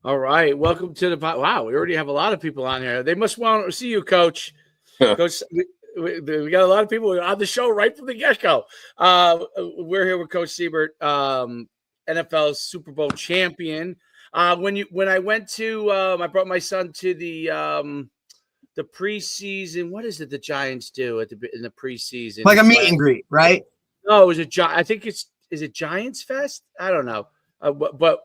All right, welcome to the wow. We already have a lot of people on here. They must want to see you, Coach. Coach, we got a lot of people on the show right from the get go. We're here with Coach Seubert, NFL Super Bowl champion. When I went to, I brought my son to the preseason. What is it the Giants do in the preseason? Like a meet and greet, right? No, it was I think is it Giants Fest? I don't know. But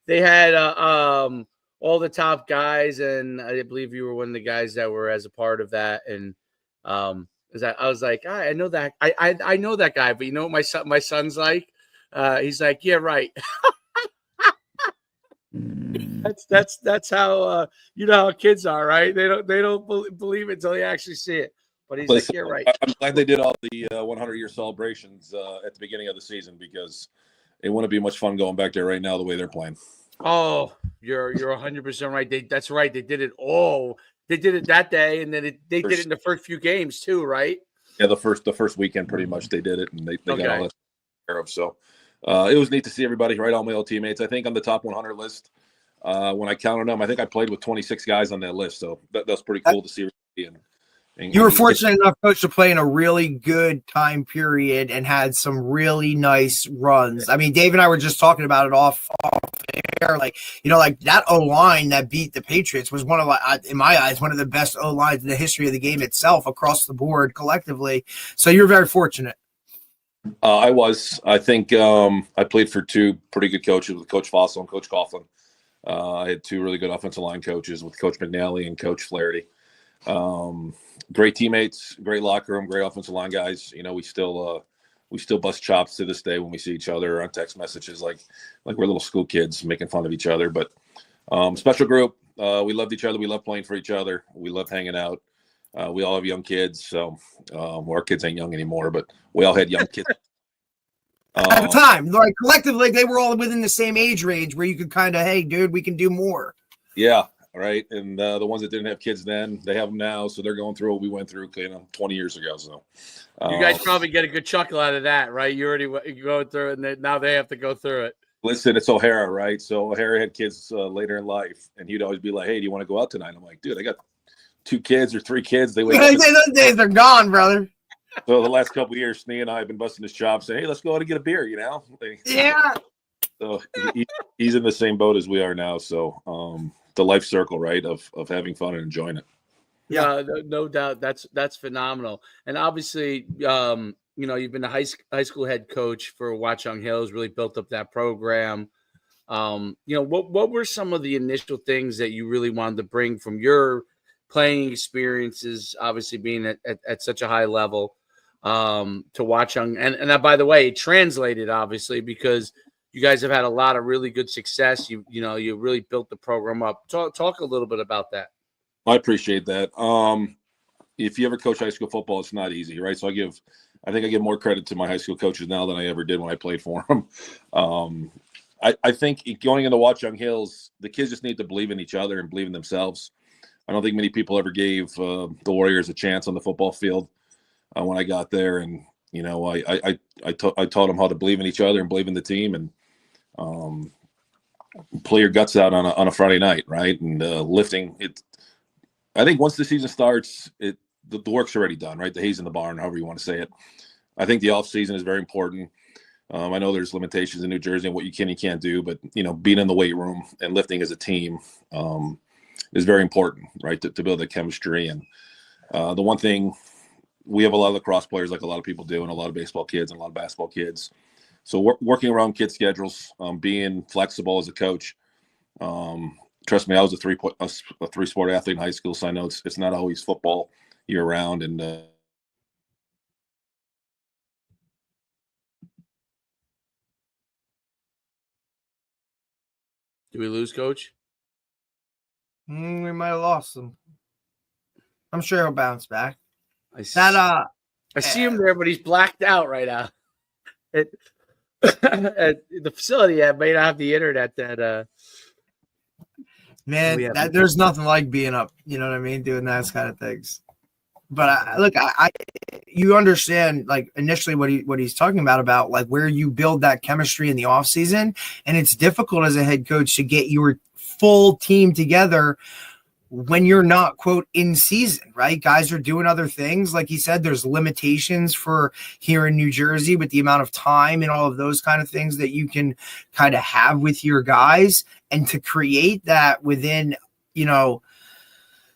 they had all the top guys, and I believe you were one of the guys that were as a part of that. And I was like, I know that I know that guy, but you know what my son's like? He's like, yeah, right. That's how you know how kids are, right? They don't believe it until they actually see it. But he's like, you're right. I'm glad they did all the 100-year celebrations at the beginning of the season, because it wouldn't be much fun going back there right now the way they're playing. Oh, you're 100% right. That's right. They did it all. They did it that day, and then they did it in the first few games too, right? Yeah, the first weekend pretty much they did it, and they got all that care of. So it was neat to see everybody, right? All my old teammates. I think on the top 100 list, when I counted them, I think I played with 26 guys on that list. So that's pretty cool to see everybody. You were fortunate enough, Coach, to play in a really good time period and had some really nice runs. I mean, Dave and I were just talking about it off air. Like that O-line that beat the Patriots was one of, in my eyes, one of the best O-lines in the history of the game itself across the board collectively. So you're very fortunate. I was. I think I played for two pretty good coaches with Coach Fossil and Coach Coughlin. I had two really good offensive line coaches with Coach McNally and Coach Flaherty. Great teammates, great locker room, great offensive line guys. You know, we still bust chops to this day when we see each other on text messages, like we're little school kids making fun of each other. But special group. We loved each other. We love playing for each other. We love hanging out. We all have young kids, so our kids ain't young anymore, but we all had young kids. At the time, like collectively, they were all within the same age range where you could kind of, hey, dude, we can do more. Yeah. Right. And the ones that didn't have kids then, they have them now. So they're going through what we went through, 20 years ago. So you guys probably get a good chuckle out of that, right? You go through it, and now they have to go through it. Listen, it's O'Hara, right? So O'Hara had kids later in life, and he'd always be like, hey, do you want to go out tonight? I'm like, dude, I got 2 kids or 3 kids. They wake up. Those days are gone, brother. So the last couple of years, Snee and I have been busting his chops saying, hey, let's go out and get a beer, you know? Yeah. So he's in the same boat as we are now. So the life circle, right, of having fun and enjoying it. Yeah, no doubt. That's phenomenal. And obviously, you've been a high school head coach for Watchung Hills, really built up that program. What were some of the initial things that you really wanted to bring from your playing experiences, obviously being at such a high level, to Watchung? And by the way, it translated, obviously, because you guys have had a lot of really good success. You really built the program up. Talk a little bit about that. I appreciate that. If you ever coach high school football, it's not easy, right? So I think I give more credit to my high school coaches now than I ever did when I played for them. I think going into Watchung Hills, the kids just need to believe in each other and believe in themselves. I don't think many people ever gave the Warriors a chance on the football field when I got there. And, I taught them how to believe in each other and believe in the team, and play your guts out on a Friday night, right? And lifting it. I think once the season starts, the work's already done, right? The hay's in the barn, however you want to say it. I think the off season is very important. I know there's limitations in New Jersey and what you can and can't do, but being in the weight room and lifting as a team is very important, right? To build that chemistry. And the one thing, we have a lot of lacrosse players, like a lot of people do, and a lot of baseball kids and a lot of basketball kids. So working around kids' schedules, being flexible as a coach. Trust me, I was a three-sport athlete in high school, so I know it's not always football year-round. And did we lose Coach? We might have lost him. I'm sure he'll bounce back. I see him there, but he's blacked out right now. At the facility, I may not have the internet that. Man, there's nothing like being up. You know what I mean? Doing those kind of things. But look, you understand like initially what he's talking about like where you build that chemistry in the off season, and it's difficult as a head coach to get your full team together when you're not quote in season, right? Guys are doing other things. Like he said, there's limitations for here in New Jersey with the amount of time and all of those kind of things that you can kind of have with your guys, and to create that within,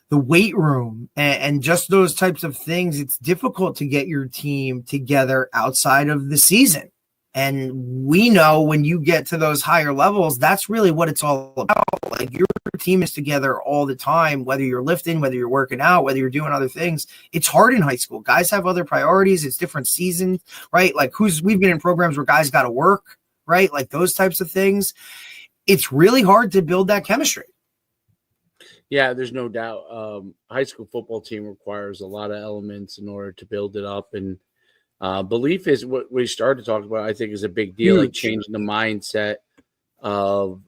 the weight room and just those types of things, it's difficult to get your team together outside of the season. And we know when you get to those higher levels, that's really what it's all about. Like your team is together all the time, whether you're lifting, whether you're working out, whether you're doing other things. It's hard in high school. Guys have other priorities. It's different seasons, right? Like we've been in programs where guys got to work, right? Like those types of things. It's really hard to build that chemistry. Yeah, there's no doubt. High school football team requires a lot of elements in order to build it up, and belief is what we started to talk about. I think is a big deal, like changing the mindset of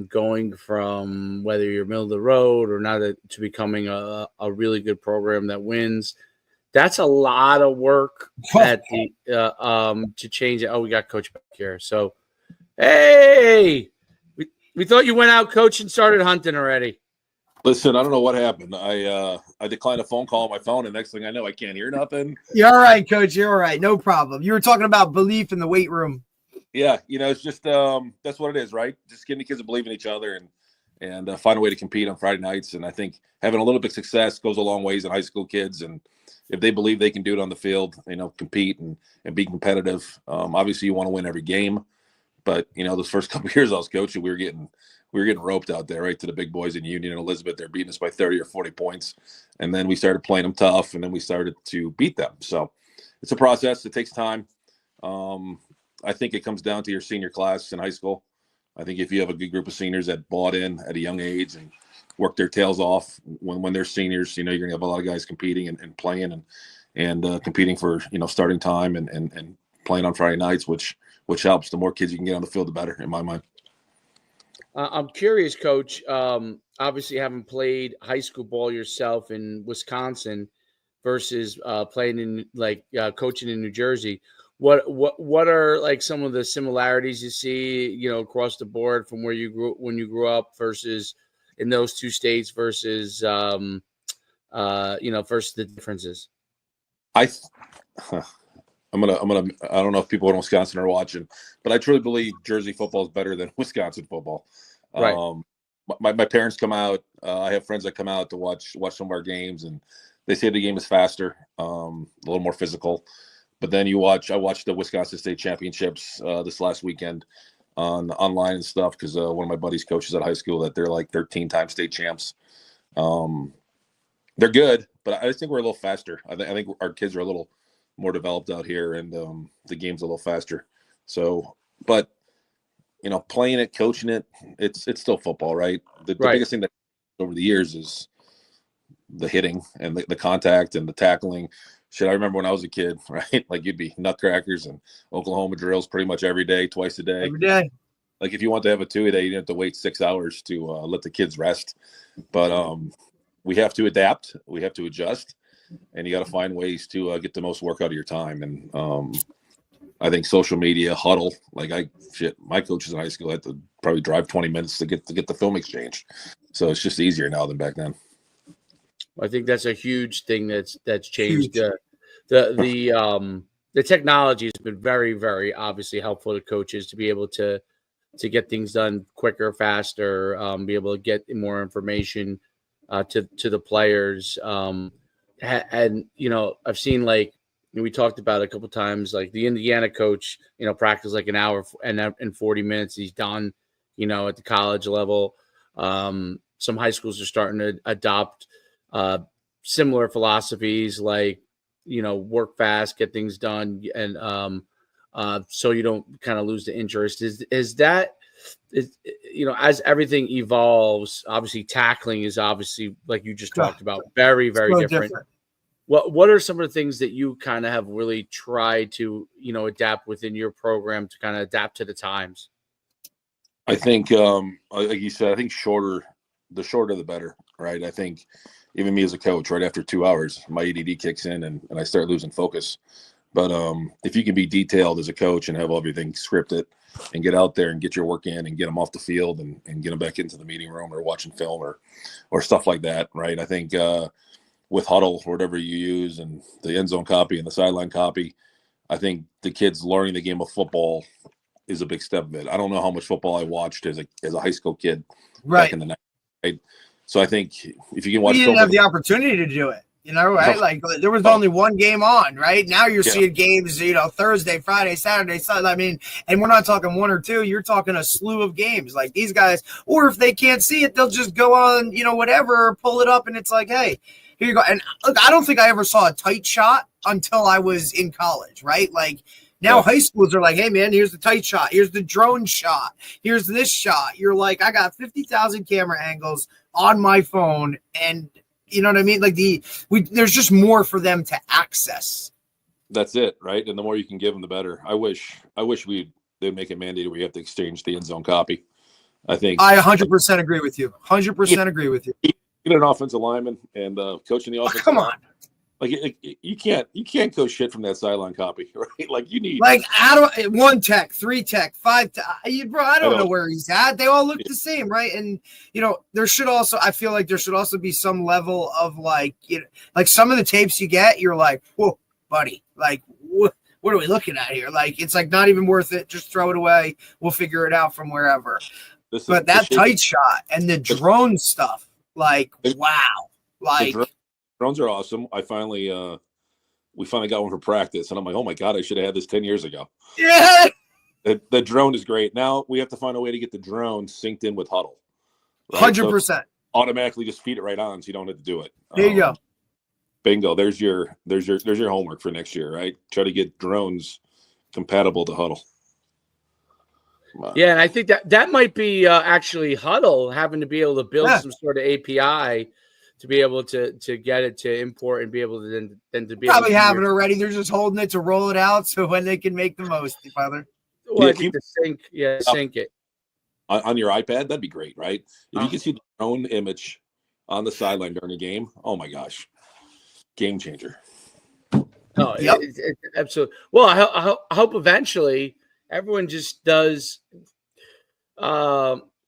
going from whether you're middle of the road or not to becoming a really good program that wins. That's a lot of work at the to change it. Oh, we got Coach back here. So, hey, we thought you went out, Coach, and started hunting already. Listen, I don't know what happened. I declined a phone call on my phone, and next thing I know, I can't hear nothing. You're all right, Coach. You're all right. No problem. You were talking about belief in the weight room. Yeah, it's just that's what it is, right? Just getting the kids to believe in each other and find a way to compete on Friday nights. And I think having a little bit of success goes a long ways in high school kids. And if they believe they can do it on the field, compete and be competitive. Obviously, you want to win every game, but those first couple of years I was coaching, we were getting roped out there, right, to the big boys in Union and Elizabeth. They're beating us by 30 or 40 points. And then we started playing them tough, and then we started to beat them. So it's a process. It takes time. I think it comes down to your senior class in high school. I think if you have a good group of seniors that bought in at a young age and work their tails off when they're seniors, you're going to have a lot of guys competing and playing and competing for, starting time and playing on Friday nights, which helps. The more kids you can get on the field, the better, in my mind. I'm curious, Coach. Obviously, having played high school ball yourself in Wisconsin versus playing in coaching in New Jersey, what are like some of the similarities you see, across the board from where you grew up versus in those two states versus versus the differences? I don't know if people in Wisconsin are watching, but I truly believe Jersey football is better than Wisconsin football. Right. My parents come out. I have friends that come out to watch some of our games, and they say the game is faster, a little more physical. But then I watched the Wisconsin State Championships this last weekend online and stuff because one of my buddies coaches at high school that they're like 13-time state champs. They're good, but I just think we're a little faster. I think our kids are a little more developed out here, and the game's a little faster. So, but playing it, coaching it, it's still football, right? The biggest thing that over the years is the hitting and the contact and the tackling. Shit, I remember when I was a kid, right? Like you'd be nutcrackers and Oklahoma drills pretty much every day, twice a day. Every day. Like if you want to have a 2-a-day, you have to wait 6 hours to let the kids rest. But we have to adapt. We have to adjust. And you got to find ways to get the most work out of your time. And I think social media, huddle, my coaches in high school had to probably drive 20 minutes to get the film exchange. So it's just easier now than back then. I think that's a huge thing that's changed. The technology has been very, very obviously helpful to coaches to be able to get things done quicker, faster, be able to get more information to the players. And I've seen we talked about it a couple of times, like the Indiana coach, practice like an hour and 40 minutes. He's done, at the college level. Some high schools are starting to adopt similar philosophies, work fast, get things done, and so you don't kind of lose the interest. Is that as everything evolves, obviously tackling is obviously, like you just talked about, very, very different. What are some of the things that you kind of have really tried to, adapt within your program to kind of adapt to the times? I think, like you said, I think the shorter the better, right? I think even me as a coach, right after 2 hours, my ADD kicks in and I start losing focus. But if you can be detailed as a coach and have everything scripted and get out there and get your work in and get them off the field and get them back into the meeting room or watching film or stuff like that, right? I think with huddle or whatever you use and the end zone copy and the sideline copy, I think the kids learning the game of football is a big step of it. I don't know how much football I watched as a high school kid back in the 90s, right? So I think if you can watch, you didn't have the opportunity to do it, right? Like there was only one game on, right? Now you're seeing games, Thursday, Friday, Saturday, Sunday. I mean, and we're not talking one or two. You're talking a slew of games. Like these guys, or if they can't see it, they'll just go on, whatever, pull it up, and it's like, hey, here you go. And look, I don't think I ever saw a tight shot until I was in college, right? Like now high schools are like, hey, man, here's the tight shot. Here's the drone shot. Here's this shot. You're like, I got 50,000 camera angles on my phone, and you know what I mean? Like there's just more for them to access. That's it, right? And the more you can give them, the better. I wish they'd make it mandated where you have to exchange the end zone copy. I think I 100% agree with you. 100% agree with you. Get an offensive lineman and coaching the offensive. Come on. Like you can't go shit from that sideline copy, right? Like you need one tech, 3 tech, 5 tech. Bro, I don't know where he's at. They all look the same, right? And there should also, I feel like there should also be some level of like some of the tapes you get, you're like, whoa, buddy, like what are we looking at here? Like it's like not even worth it. Just throw it away. We'll figure it out from wherever. But that tight shot and the drone stuff, like wow, like. Drones are awesome. We finally got one for practice, and I'm like, oh my god, I should have had this 10 years ago. Yeah. The drone is great. Now we have to find a way to get the drone synced in with huddle. Right? 100%. So automatically just feed it right on, so you don't have to do it. There you go. Bingo. There's your homework for next year, right? Try to get drones compatible to huddle. Yeah, and I think that might be actually huddle having to be able to build some sort of API to be able to get it to import and be able to then to be probably have it already. They're just holding it to roll it out so when they can make the most, Father. Well, I think sync it on your iPad. That'd be great, right? If you can see the drone image on the sideline during a game, oh my gosh, game changer. Oh, yep. Absolutely. Well, I hope eventually everyone just does.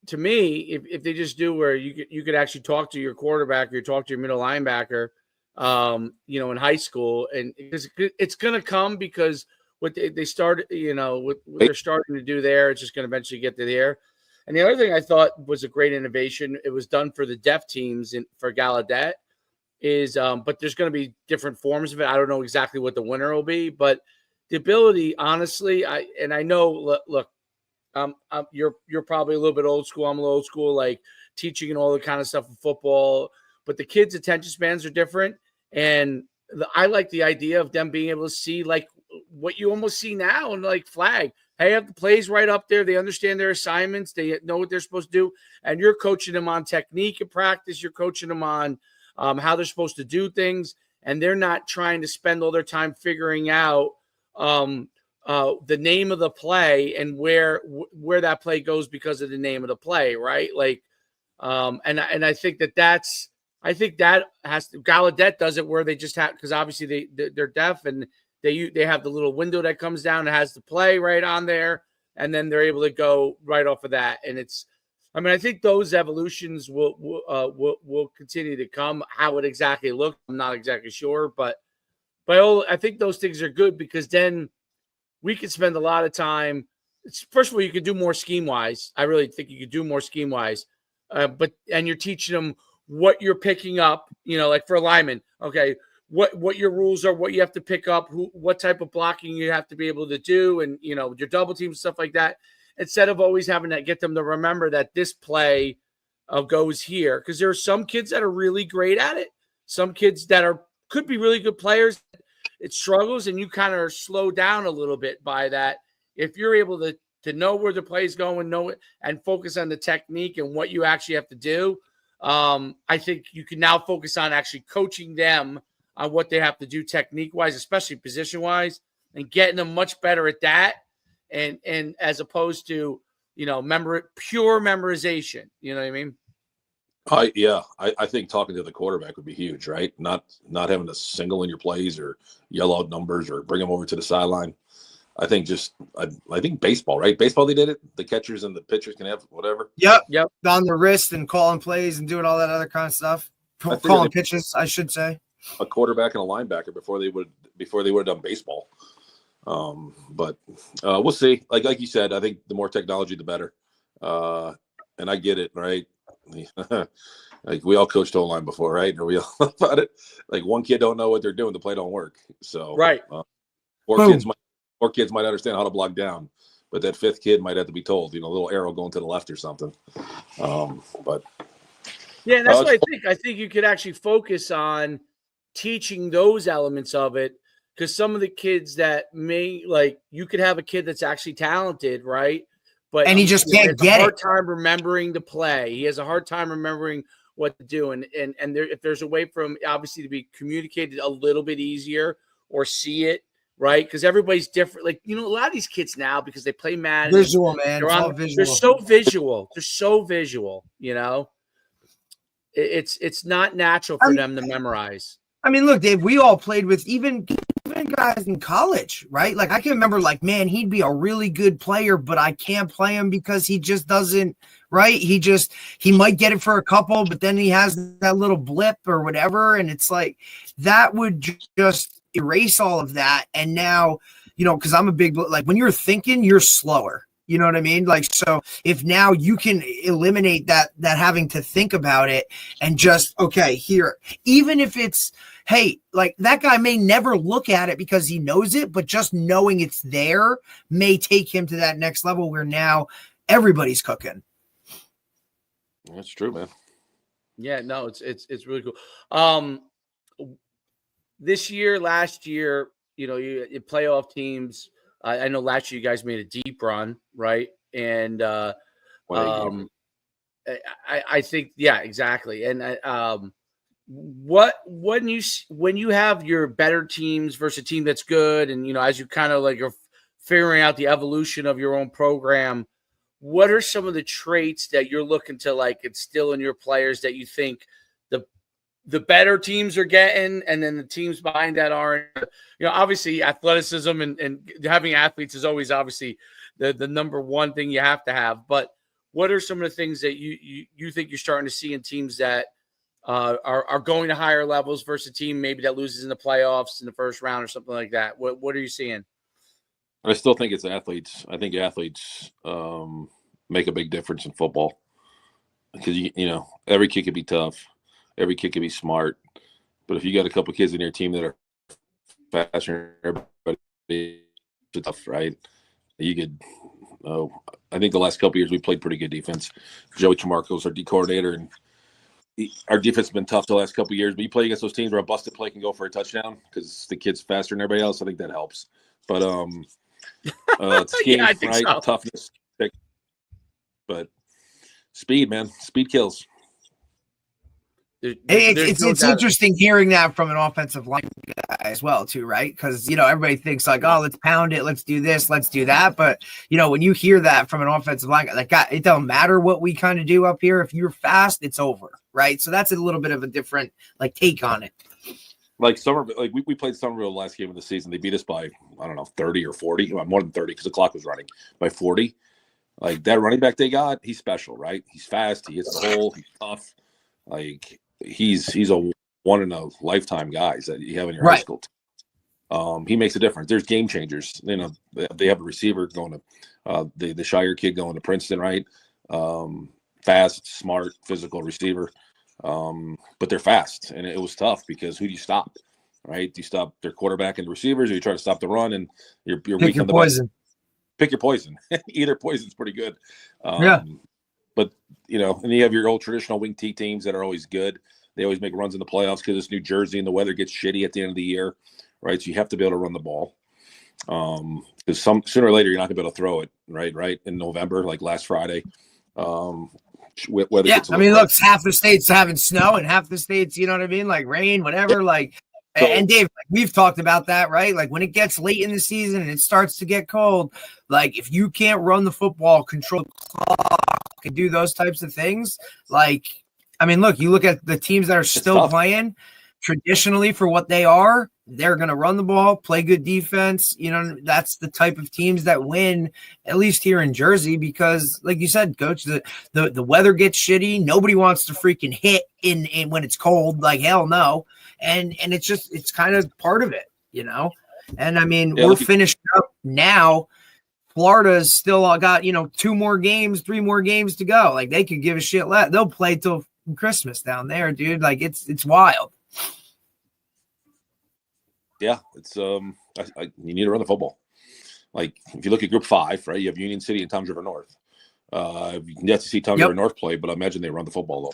To me, if they just do where you could actually talk to your quarterback or talk to your middle linebacker, in high school, and it's going to come because what they started, what they're starting to do there, it's just going to eventually get to there. And the other thing I thought was a great innovation, it was done for the deaf teams for Gallaudet, is but there's going to be different forms of it. I don't know exactly what the winner will be, but the ability, honestly, I know, look. You're probably a little bit old school. I'm a little old school, like teaching and all the kind of stuff in football. But the kids' attention spans are different, and I like the idea of them being able to see like what you almost see now and like flag. Hey, have the plays right up there. They understand their assignments. They know what they're supposed to do, and you're coaching them on technique in practice. You're coaching them on how they're supposed to do things, and they're not trying to spend all their time figuring out. The name of the play and where that play goes because of the name of the play, right? Like, and I think that has to. Gallaudet does it where they just have, because obviously they're deaf and they have the little window that comes down and has the play right on there, and then they're able to go right off of that. And I think those evolutions will continue to come. How it exactly looks, I'm not exactly sure, but I think those things are good because then we could spend a lot of time. First of all, you could do more scheme-wise. I really think you could do more scheme-wise. And you're teaching them what you're picking up, like for a lineman, okay, what your rules are, what you have to pick up, what type of blocking you have to be able to do, and, your double team, stuff like that, instead of always having to get them to remember that this play goes here. Because there are some kids that are really great at it. Some kids that could be really good players. It struggles, and you kind of slow down a little bit by that. If you're able to know where the play's going, know it, and focus on the technique and what you actually have to do, I think you can now focus on actually coaching them on what they have to do technique-wise, especially position-wise, and getting them much better at that, and as opposed to pure memorization. You know what I mean? I think talking to the quarterback would be huge, right? Not having to single in your plays or yell out numbers or bring them over to the sideline. I think I think baseball, right? Baseball, they did it. The catchers and the pitchers can have whatever. Yep. On the wrist and calling plays and doing all that other kind of stuff. Calling pitches, I should say. A quarterback and a linebacker before they would have done baseball. But we'll see. Like you said, I think the more technology, the better. And I get it, right? Like we all coached O-line before, right? Or we all about it. Like one kid don't know what they're doing, the play don't work. So right. Four kids might understand how to block down, but that fifth kid might have to be told, a little arrow going to the left or something. But yeah, and that's what I think. I think you could actually focus on teaching those elements of it, because some of the kids that you could have a kid that's actually talented, right? But he just can't get it. He has a hard time remembering to play. He has a hard time remembering what to do. And if there's a way for him, obviously, to be communicated a little bit easier or see it, right? Because everybody's different. Like, a lot of these kids now, because they play Madden. Visual, man. They're so visual. They're so visual, It's not natural for them to memorize. I mean, look, Dave, we all played with even guys in college, right? Like I can remember, man, he'd be a really good player, but I can't play him because he just doesn't, right? He might get it for a couple, but then he has that little blip or whatever. And it's like, that would just erase all of that. And now, because I'm a big, when you're thinking, you're slower. You know what I mean? So if now you can eliminate that having to think about it and just, okay, here, even if it's, hey, that guy may never look at it because he knows it, but just knowing it's there may take him to that next level where now everybody's cooking. That's true, man. Yeah, no, it's really cool. This year, last year, you playoff teams. I know last year you guys made a deep run, right? And I think, yeah, exactly. And when you have your better teams versus a team that's good, and as you kind of you're figuring out the evolution of your own program, what are some of the traits that you're looking to instill in your players that you think the better teams are getting, and then the teams behind that aren't? Obviously athleticism and having athletes is always obviously the number one thing you have to have. But what are some of the things that you think you're starting to see in teams that are going to higher levels versus a team maybe that loses in the playoffs in the first round or something like that? What are you seeing? I still think it's athletes. I think athletes make a big difference in football, because every kid could be tough. Every kid can be smart, but if you got a couple kids in your team that are faster than everybody, it's tough, right? You could. I think the last couple of years we played pretty good defense. Joey Tremarco's our D coordinator, and our defense has been tough the last couple of years. But you play against those teams where a busted play can go for a touchdown because the kid's faster than everybody else. I think that helps. But scheme, yeah, I think right? So. Toughness, but speed, man. Speed kills. It's interesting hearing that from an offensive line guy as well, too, right? Because, everybody thinks let's pound it, let's do this, let's do that. But, when you hear that from an offensive line guy, it don't matter what we kind of do up here. If you're fast, it's over, right? So that's a little bit of a different take on it. We played Somerville last game of the season. They beat us by, 30 or 40, more than 30 because the clock was running, by 40. That running back they got, he's special, right? He's fast, he hits the hole, he's tough. He's a one in a lifetime guys that you have in your high school team. He makes a difference. There's game changers. They have a receiver going to the Shire kid going to Princeton, right? Fast, smart, physical receiver. But they're fast, and it was tough because who do you stop, right? Do you stop their quarterback and the receivers, or you try to stop the run and you're weak on the poison. Pick your poison. Either poison's pretty good. But, and you have your old traditional wing T teams that are always good. They always make runs in the playoffs because it's New Jersey and the weather gets shitty at the end of the year, right? So you have to be able to run the ball. Because sooner or later you're not going to be able to throw it, right? In November, like last Friday. Weather gets look, half the states having snow and half the states, you know what I mean? Rain, whatever, And Dave, we've talked about that, right? When it gets late in the season and it starts to get cold, if you can't run the football, control the clock, and do those types of things, I mean, look, you look at the teams that are still playing traditionally for what they are. They're going to run the ball, play good defense. You know, that's the type of teams that win, at least here in Jersey, because like you said, coach, the weather gets shitty. Nobody wants to freaking hit in when it's cold, like hell no. And it's kind of part of it, you know? And I mean, we're finished up now. Florida's still got, 2 more games, 3 more games to go. Like they could give a shit less. They'll play till Christmas down there, dude. Like it's wild. Yeah, it's you need to run the football. Like if you look at Group 5, right? You have Union City and Toms River North. You can get to see Toms River North play, but I imagine they run the football though.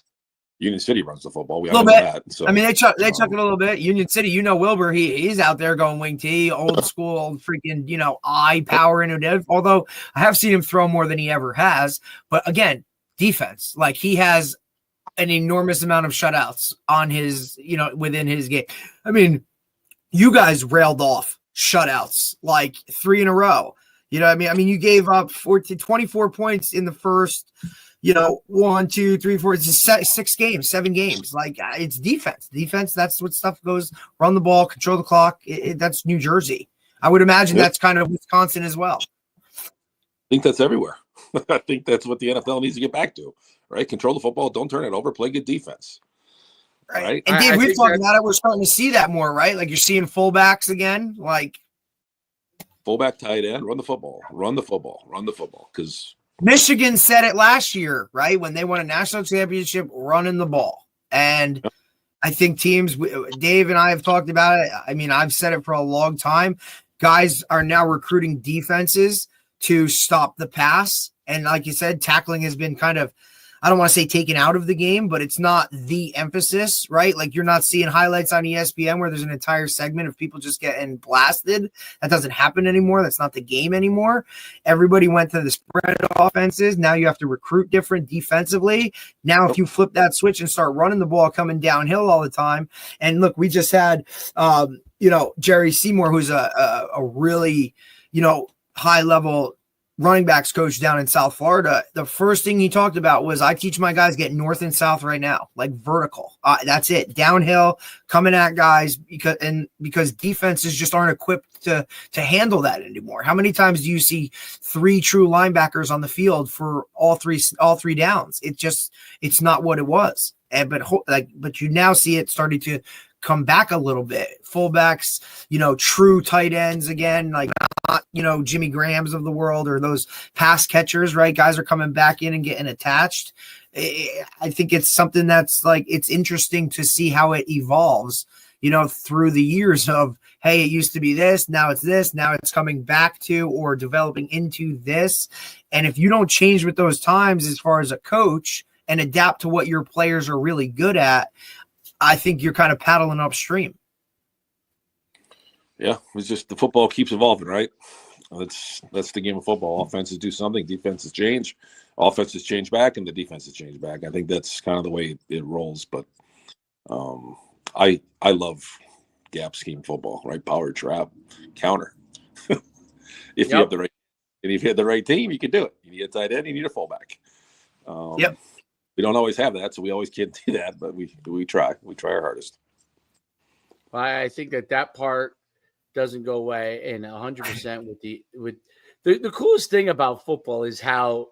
Union City runs the football. We all know that. So I mean, they chuck it a little bit. Union City, Wilbur, he's out there going wing T, old school, freaking eye power into it. Although I have seen him throw more than he ever has, but again, defense. Like he has an enormous amount of shutouts on his, within his game. I mean, you guys railed off shutouts like 3 in a row. You know what I mean? I mean, you gave up 24 points in the first. 1, 2, 3, 4. It's just 6 games, 7 games. Like it's defense. Defense. That's what stuff goes. Run the ball, control the clock. That's New Jersey. I would imagine that's kind of Wisconsin as well. I think that's everywhere. I think that's what the NFL needs to get back to. Right? Control the football. Don't turn it over. Play good defense. Right. And Dave, we've talked about it. We're starting to see that more, right? Like you're seeing fullbacks again. Like fullback, tight end. Run the football. Run the football. Run the football. Because Michigan said it last year, right? When they won a national championship, running the ball. And I think teams, Dave and I have talked about it. I mean, I've said it for a long time. Guys are now recruiting defenses to stop the pass. And like you said, tackling has been kind of, I don't want to say taken out of the game, but it's not the emphasis, right? Like you're not seeing highlights on ESPN where there's an entire segment of people just getting blasted. That doesn't happen anymore. That's not the game anymore. Everybody went to the spread offenses. Now you have to recruit different defensively. Now, if you flip that switch and start running the ball coming downhill all the time, and look, we just had, Jerry Seymour, who's a really, high level running backs coach down in South Florida. The first thing he talked about was I teach my guys get north and south right now, like vertical. That's it. Downhill, coming at guys because defenses just aren't equipped to handle that anymore. How many times do you see 3 true linebackers on the field for all three downs? It's not what it was. But you now see it starting to come back a little bit. Fullbacks, true tight ends again, like not, Jimmy Grahams of the world or those pass catchers, right? Guys are coming back in and getting attached. I think it's something that's like, it's interesting to see how it evolves, through the years of, hey, it used to be this, now it's coming back to or developing into this. And if you don't change with those times as far as a coach and adapt to what your players are really good at, I think you're kind of paddling upstream. Yeah, it's just the football keeps evolving, right? That's the game of football. Offenses do something, defenses change, offenses change back, and the defenses change back. I think that's kind of the way it rolls. But I love gap scheme football, right? Power trap, counter. If you have the right team, you can do it. You need a tight end, you need a fullback. We don't always have that, so we always can't do that, but we try. We try our hardest. I think that part doesn't go away, and 100% with the coolest thing about football is how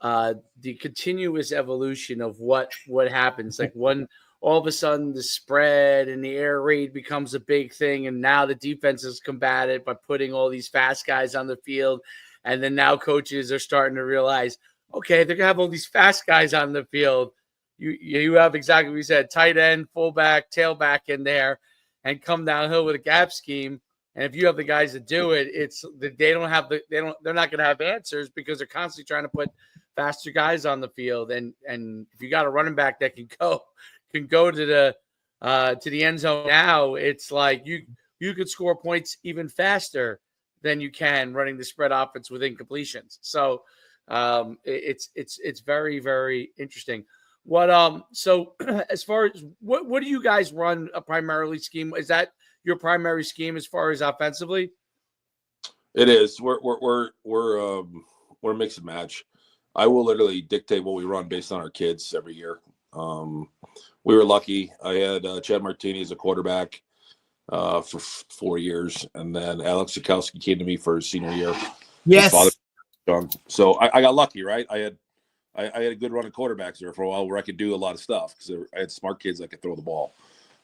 the continuous evolution of what happens. Like when all of a sudden the spread and the air raid becomes a big thing, and now the defenses combat it by putting all these fast guys on the field, and then now coaches are starting to realize, okay, they're gonna have all these fast guys on the field. You have exactly what you said: tight end, fullback, tailback in there, and come downhill with a gap scheme. And if you have the guys to do it, they're not gonna have answers because they're constantly trying to put faster guys on the field. And if you got a running back that can go to the end zone now, it's like you could score points even faster than you can running the spread offense with incompletions. So. It's very, very interesting. So as far as what do you guys run a primarily scheme? Is that your primary scheme as far as offensively? It is. We're a mix and match. I will literally dictate what we run based on our kids every year. We were lucky. I had Chad Martini as a quarterback for 4 years, and then Alex Sikowski came to me for his senior year. Yes. His father, so I got lucky, right? I had a good run of quarterbacks there for a while where I could do a lot of stuff because I had smart kids that could throw the ball.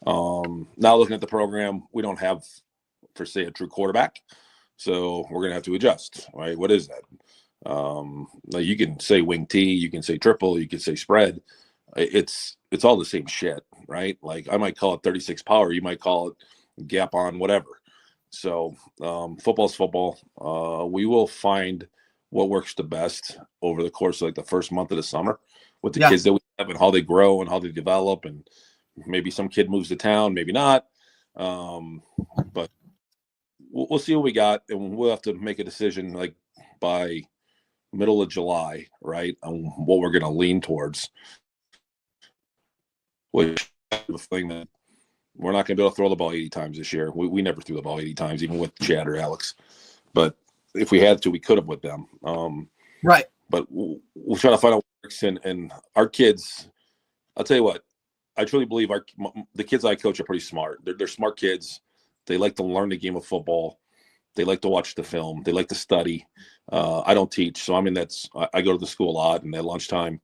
Now looking at the program, we don't have, per se, a true quarterback, so we're gonna have to adjust, right? What is that? Now you can say wing T, you can say triple, you can say spread. It's all the same shit, right? Like I might call it 36 power, you might call it gap on, whatever. So football's football. We will find what works the best over the course of like the first month of the summer with the kids that we have and how they grow and how they develop, and maybe some kid moves to town, maybe not. But we'll see what we got, and we'll have to make a decision like by middle of July, right, on what we're going to lean towards. Which is the thing that we're not going to be able to throw the ball 80 times this year. We never threw the ball 80 times, even with Chad or Alex. But if we had to, we could have with them. Right. But we'll try to find out what works. And our kids, I'll tell you what, I truly believe the kids I coach are pretty smart. They're smart kids. They like to learn the game of football. They like to watch the film. They like to study. I don't teach, so I go to the school a lot, and at lunchtime,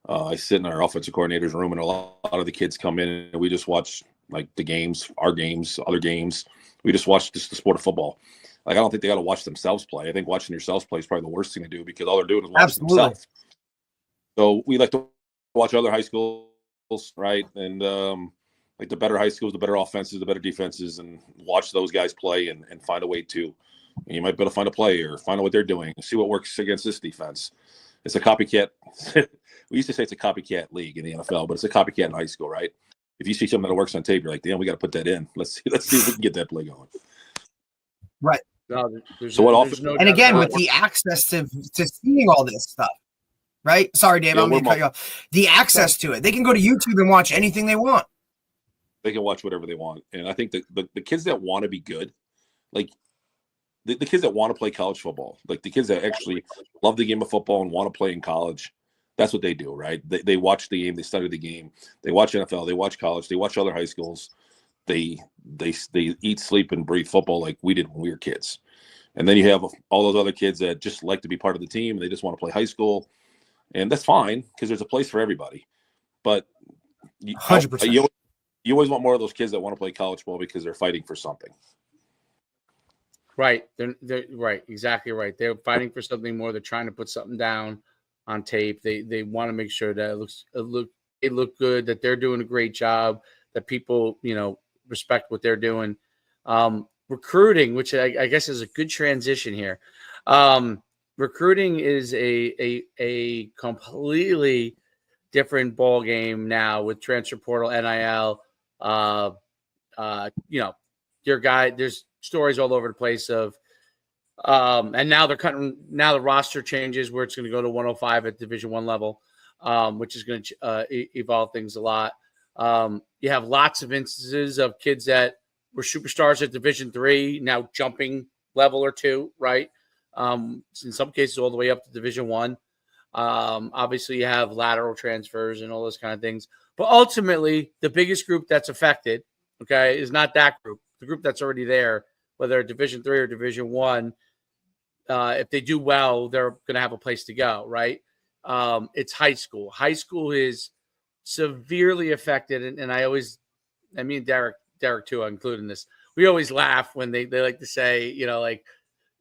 I sit in our offensive coordinator's room, and a lot of the kids come in, and we just watch like the games, our games, other games. We just watch just the sport of football. Like I don't think they got to watch themselves play. I think watching yourselves play is probably the worst thing to do because all they're doing is watching themselves. So we like to watch other high schools, right? And like the better high schools, the better offenses, the better defenses, and watch those guys play and find a way to. And you might be able to find a play or find out what they're doing, see what works against this defense. It's a copycat. We used to say it's a copycat league in the NFL, but it's a copycat in high school, right? If you see something that works on tape, you're like, damn, we got to put that in. Let's see if we can get that play going. Right. No, so what often, and again, with the access to seeing all this stuff, right? Sorry, Dave, I'm going to cut you off. The access to it, they can go to YouTube and watch anything they want. They can watch whatever they want, and I think the kids that want to be good, like the kids that want to play college football, like the kids that actually love the game of football and want to play in college, that's what they do, right? They watch the game, they study the game, they watch NFL, they watch college, they watch other high schools. They eat, sleep, and breathe football like we did when we were kids. And then you have all those other kids that just like to be part of the team and they just want to play high school, and that's fine because there's a place for everybody. But 100%. You always want more of those kids that want to play college ball because they're fighting for something. Right. They're right. Exactly right. They're fighting for something more. They're trying to put something down on tape. They want to make sure that it look good, that they're doing a great job, that people, respect what they're doing. Recruiting, which I guess is a good transition here. Recruiting is a completely different ball game now with transfer portal, NIL. There's stories all over the place of, and now they're cutting. Now the roster changes where it's going to go to 105 at Division I level, which is going to evolve things a lot. You have lots of instances of kids that were superstars at Division III now jumping level or two, right? In some cases, all the way up to Division I. Obviously, you have lateral transfers and all those kind of things. But ultimately, the biggest group that's affected, okay, is not that group. The group that's already there, whether Division III or Division I, if they do well, they're going to have a place to go, right? It's high school. High school is severely affected, and me and Derek too, including this. We always laugh when they like to say,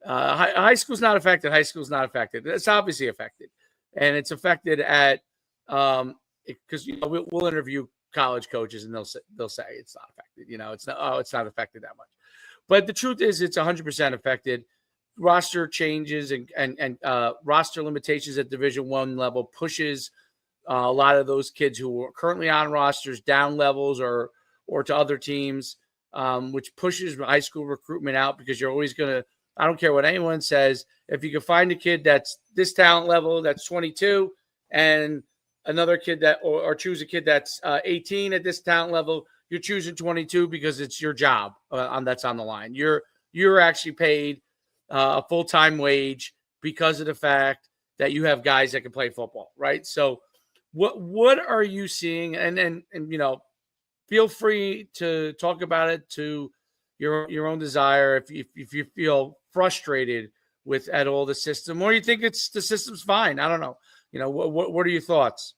high school's not affected. High school's not affected. It's obviously affected, and it's affected at because we'll interview college coaches and they'll say it's not affected. It's not affected that much. But the truth is, it's 100% affected. Roster changes and roster limitations at Division I level pushes a lot of those kids who are currently on rosters down levels or to other teams, which pushes high school recruitment out because you're always going to, I don't care what anyone says, if you can find a kid that's this talent level, that's 22, and another kid or choose a kid that's 18 at this talent level, you're choosing 22 because it's your job that's on the line. You're actually paid a full-time wage because of the fact that you have guys that can play football, right? So what are you seeing? And feel free to talk about it to your own desire if you feel frustrated with at all the system, or you think the system's fine. I don't know. What are your thoughts?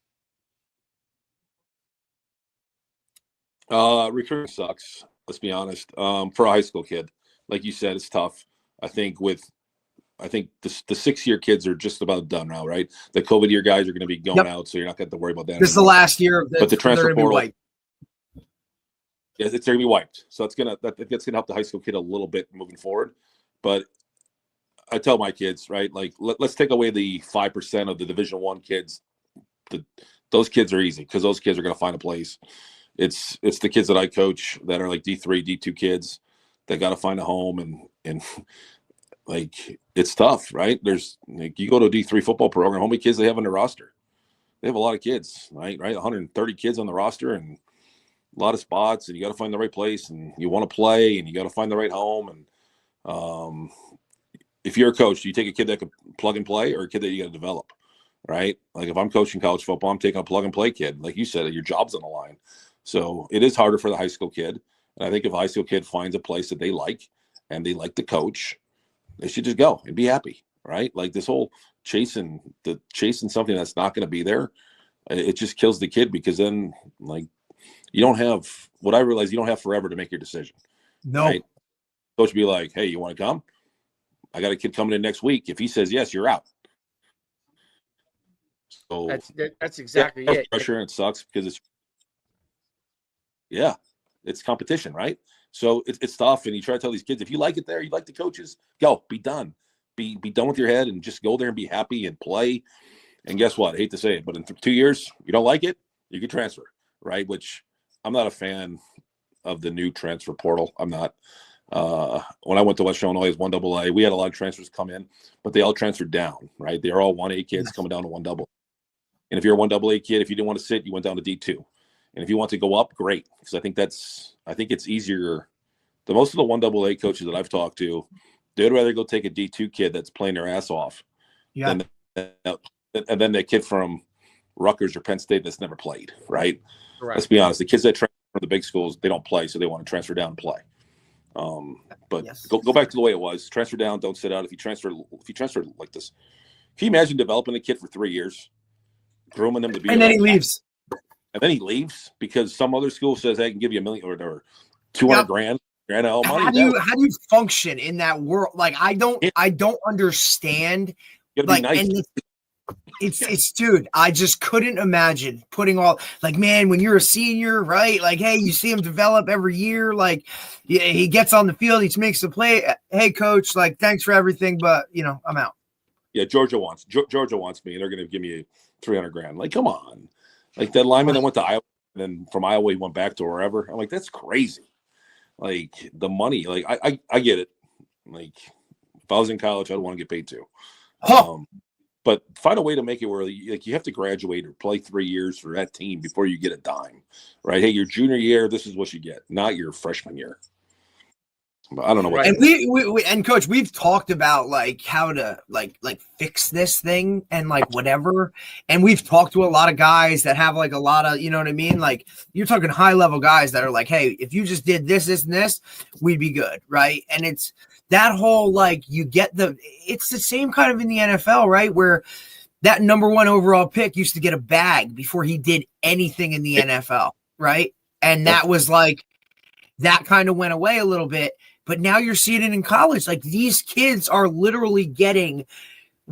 Recruiting sucks. Let's be honest. For a high school kid, like you said, it's tough. I think the 6-year kids are just about done now, right? The COVID year guys are going to be going out, so you're not going to worry about that. This is the last year of this, but the transfer portal, wiped. Yeah, it's going to be wiped. So that's going to help the high school kid a little bit moving forward. But I tell my kids, right, like let's take away the 5% of the Division I kids. Those kids are easy because those kids are going to find a place. It's the kids that I coach that are like D3, D2 kids that got to find a home, and like it's tough, right? There's like you go to a D3 football program, how many kids they have on their roster? They have a lot of kids, right? 130 kids on the roster and a lot of spots, and you got to find the right place, and you want to play, and you got to find the right home. And if you're a coach, do you take a kid that can plug and play or a kid that you got to develop, right? Like if I'm coaching college football, I'm taking a plug and play kid. Like you said, your job's on the line. So it is harder for the high school kid. And I think if a high school kid finds a place that they like and they like the coach, they should just go and be happy, right? Like this whole chasing something that's not going to be there, it just kills the kid because then like you don't have what I realize you don't have forever to make your decision. No. Right? Coach would be like, hey, you want to come? I got a kid coming in next week. If he says yes, you're out. So that's exactly it. Pressure, and it sucks because it's competition, right? So it's tough, and you try to tell these kids, if you like it there, you like the coaches, go, be done. Be done with your head and just go there and be happy and play. And guess what? I hate to say it, but in 2 years, you don't like it, you can transfer, right? Which I'm not a fan of the new transfer portal. I'm not. When I went to West Illinois as 1AA, we had a lot of transfers come in, but they all transferred down, right? They're all 1A kids coming down to 1AA. And if you're a 1AA kid, if you didn't want to sit, you went down to D2. And if you want to go up, great. Because I think it's easier. The most of the 1AA coaches that I've talked to, they'd rather go take a D2 kid that's playing their ass off than that kid from Rutgers or Penn State that's never played, right? Correct. Let's be honest. The kids that transfer from the big schools, they don't play, so they want to transfer down and play. But yes. Go back to the way it was. Transfer down, don't sit out. If you transfer like this, can you imagine developing a kid for 3 years, grooming him to be, and then he leaves. And then he leaves because some other school says they can give you $1 million or 200 grand. Money. How do you function in that world? Like I don't understand. Like, nice. And it's dude, I just couldn't imagine putting all like, man, when you're a senior, right? Like, hey, you see him develop every year. Like, he gets on the field, he makes the play. Hey, coach, like, thanks for everything, but I'm out. Yeah, Georgia wants me, and they're going to give me 300 grand. Like, come on. Like that lineman that went to Iowa, and then from Iowa he went back to wherever. I'm like, that's crazy. Like the money, like I get it. Like if I was in college, I'd want to get paid too. But find a way to make it where you have to graduate or play 3 years for that team before you get a dime, right? Hey, your junior year, this is what you get, not your freshman year. But I don't know what. And we and coach, we've talked about like how to like fix this thing and like whatever. And we've talked to a lot of guys that have like a lot of, you know what I mean? Like you're talking high level guys that are like, hey, if you just did this, this, and this, we'd be good, right? And it's that whole like it's the same kind of in the NFL, right? Where that number 1 overall pick used to get a bag before he did anything in the NFL, right? And that was like that kind of went away a little bit. But now you're seeing it in college. Like these kids are literally getting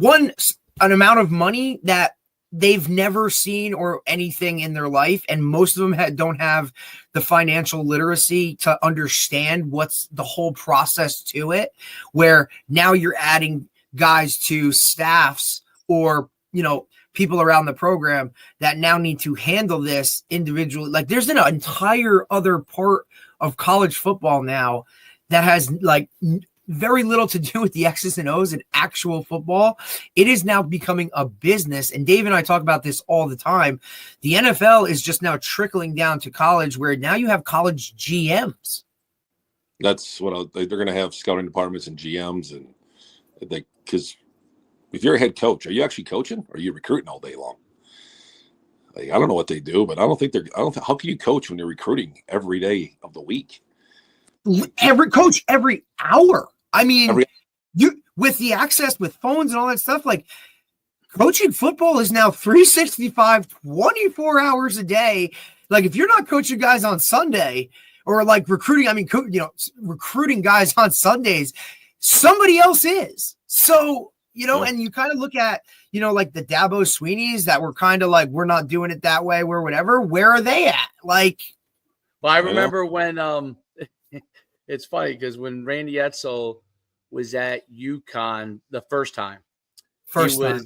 an amount of money that they've never seen or anything in their life. And most of them don't have the financial literacy to understand what's the whole process to it, where now you're adding guys to staffs or, people around the program that now need to handle this individually. Like there's an entire other part of college football now that has like very little to do with the X's and O's and actual football. It is now becoming a business. And Dave and I talk about this all the time. The NFL is just now trickling down to college where now you have college GMs. That's what they're going to have scouting departments and GMs. And because if you're a head coach, are you actually coaching or are you recruiting all day long? Like, I don't know what they do, but I don't think how can you coach when you're recruiting every day of the week? Every hour. I mean, Every you with the access with phones and all that stuff, like coaching football is now 365, 24 hours a day. Like if you're not coaching guys on Sunday or like recruiting, recruiting guys on Sundays, somebody else is. So, and you kind of look at, like the Dabo Sweeneys that were kind of like, we're not doing it that way, we're whatever. Where are they at? Like, well, I remember when, it's funny because when Randy Edsel was at UConn the first time, I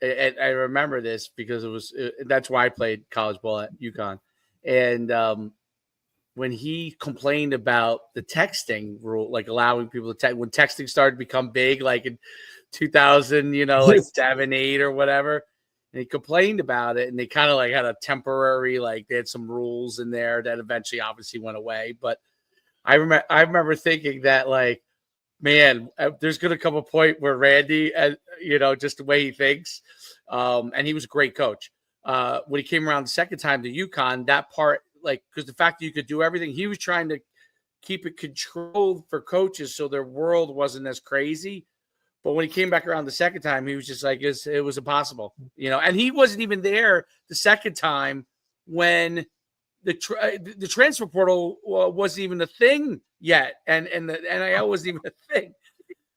remember this because that's why I played college ball at UConn. And when he complained about the texting rule, like allowing people to text, when texting started to become big, like in 2000, like 7, 8 or whatever, and he complained about it, and they kind of like had a temporary, like they had some rules in there that eventually obviously went away. But I remember thinking that, like, man, there's going to come a point where Randy, just the way he thinks, and he was a great coach. When he came around the second time to UConn, that part, like, because the fact that you could do everything, he was trying to keep it controlled for coaches so their world wasn't as crazy. But when he came back around the second time, he was just like, it was impossible, and he wasn't even there the second time when the transfer portal wasn't even a thing yet, and the NIL wasn't even a thing.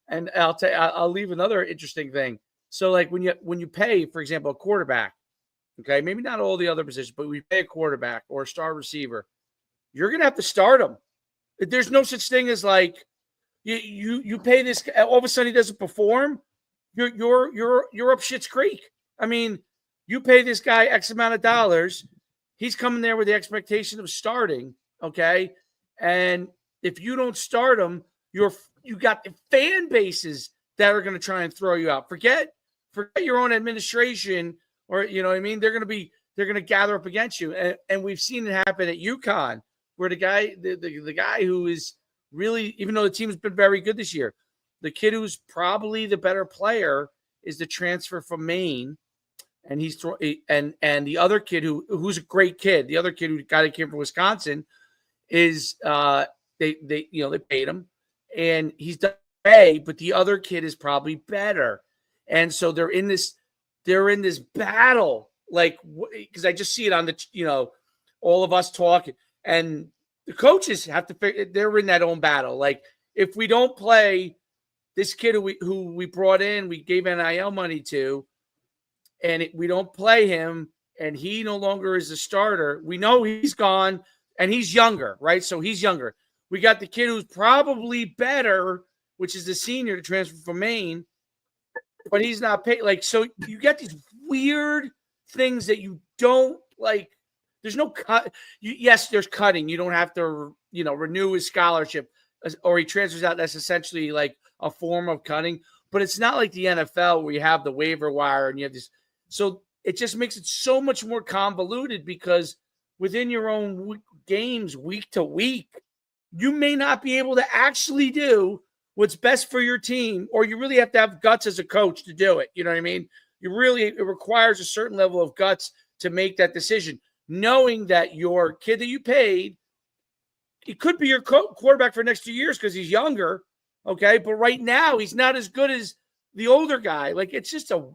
And I'll leave another interesting thing. So like when you pay, for example, a quarterback, okay, maybe not all the other positions, but we pay a quarterback or a star receiver, you're gonna have to start him. There's no such thing as like you pay this, all of a sudden he doesn't perform, you're up shit's creek. I mean, you pay this guy X amount of dollars. He's coming there with the expectation of starting, okay? And if you don't start him, you got the fan bases that are going to try and throw you out. Forget your own administration, or you know what I mean? They're going to gather up against you. And we've seen it happen at UConn, where the guy who is really, even though the team's been very good this year, the kid who's probably the better player is the transfer from Maine. And and the other kid who's a great kid, the other kid who came from Wisconsin is they paid him and he's done okay, but the other kid is probably better. And so they're in this battle, like, because I just see it on the all of us talking, and the coaches have to figure, they're in that own battle. Like, if we don't play this kid who we brought in, we gave NIL money to, and we don't play him, and he no longer is a starter, we know he's gone, and he's younger, right? So he's younger. We got the kid who's probably better, which is the senior to transfer from Maine, but he's not paid. Like, so you get these weird things that you don't like. There's no cut. Yes, there's cutting. You don't have to, renew his scholarship, or he transfers out. That's essentially like a form of cutting, but it's not like the NFL where you have the waiver wire and you have this. So it just makes it so much more convoluted, because within your own games, week to week, you may not be able to actually do what's best for your team, or you really have to have guts as a coach to do it. You know what I mean? It requires a certain level of guts to make that decision, knowing that your kid that you paid, he could be your quarterback for the next 2 years because he's younger, okay? But right now, he's not as good as the older guy. Like, it's just a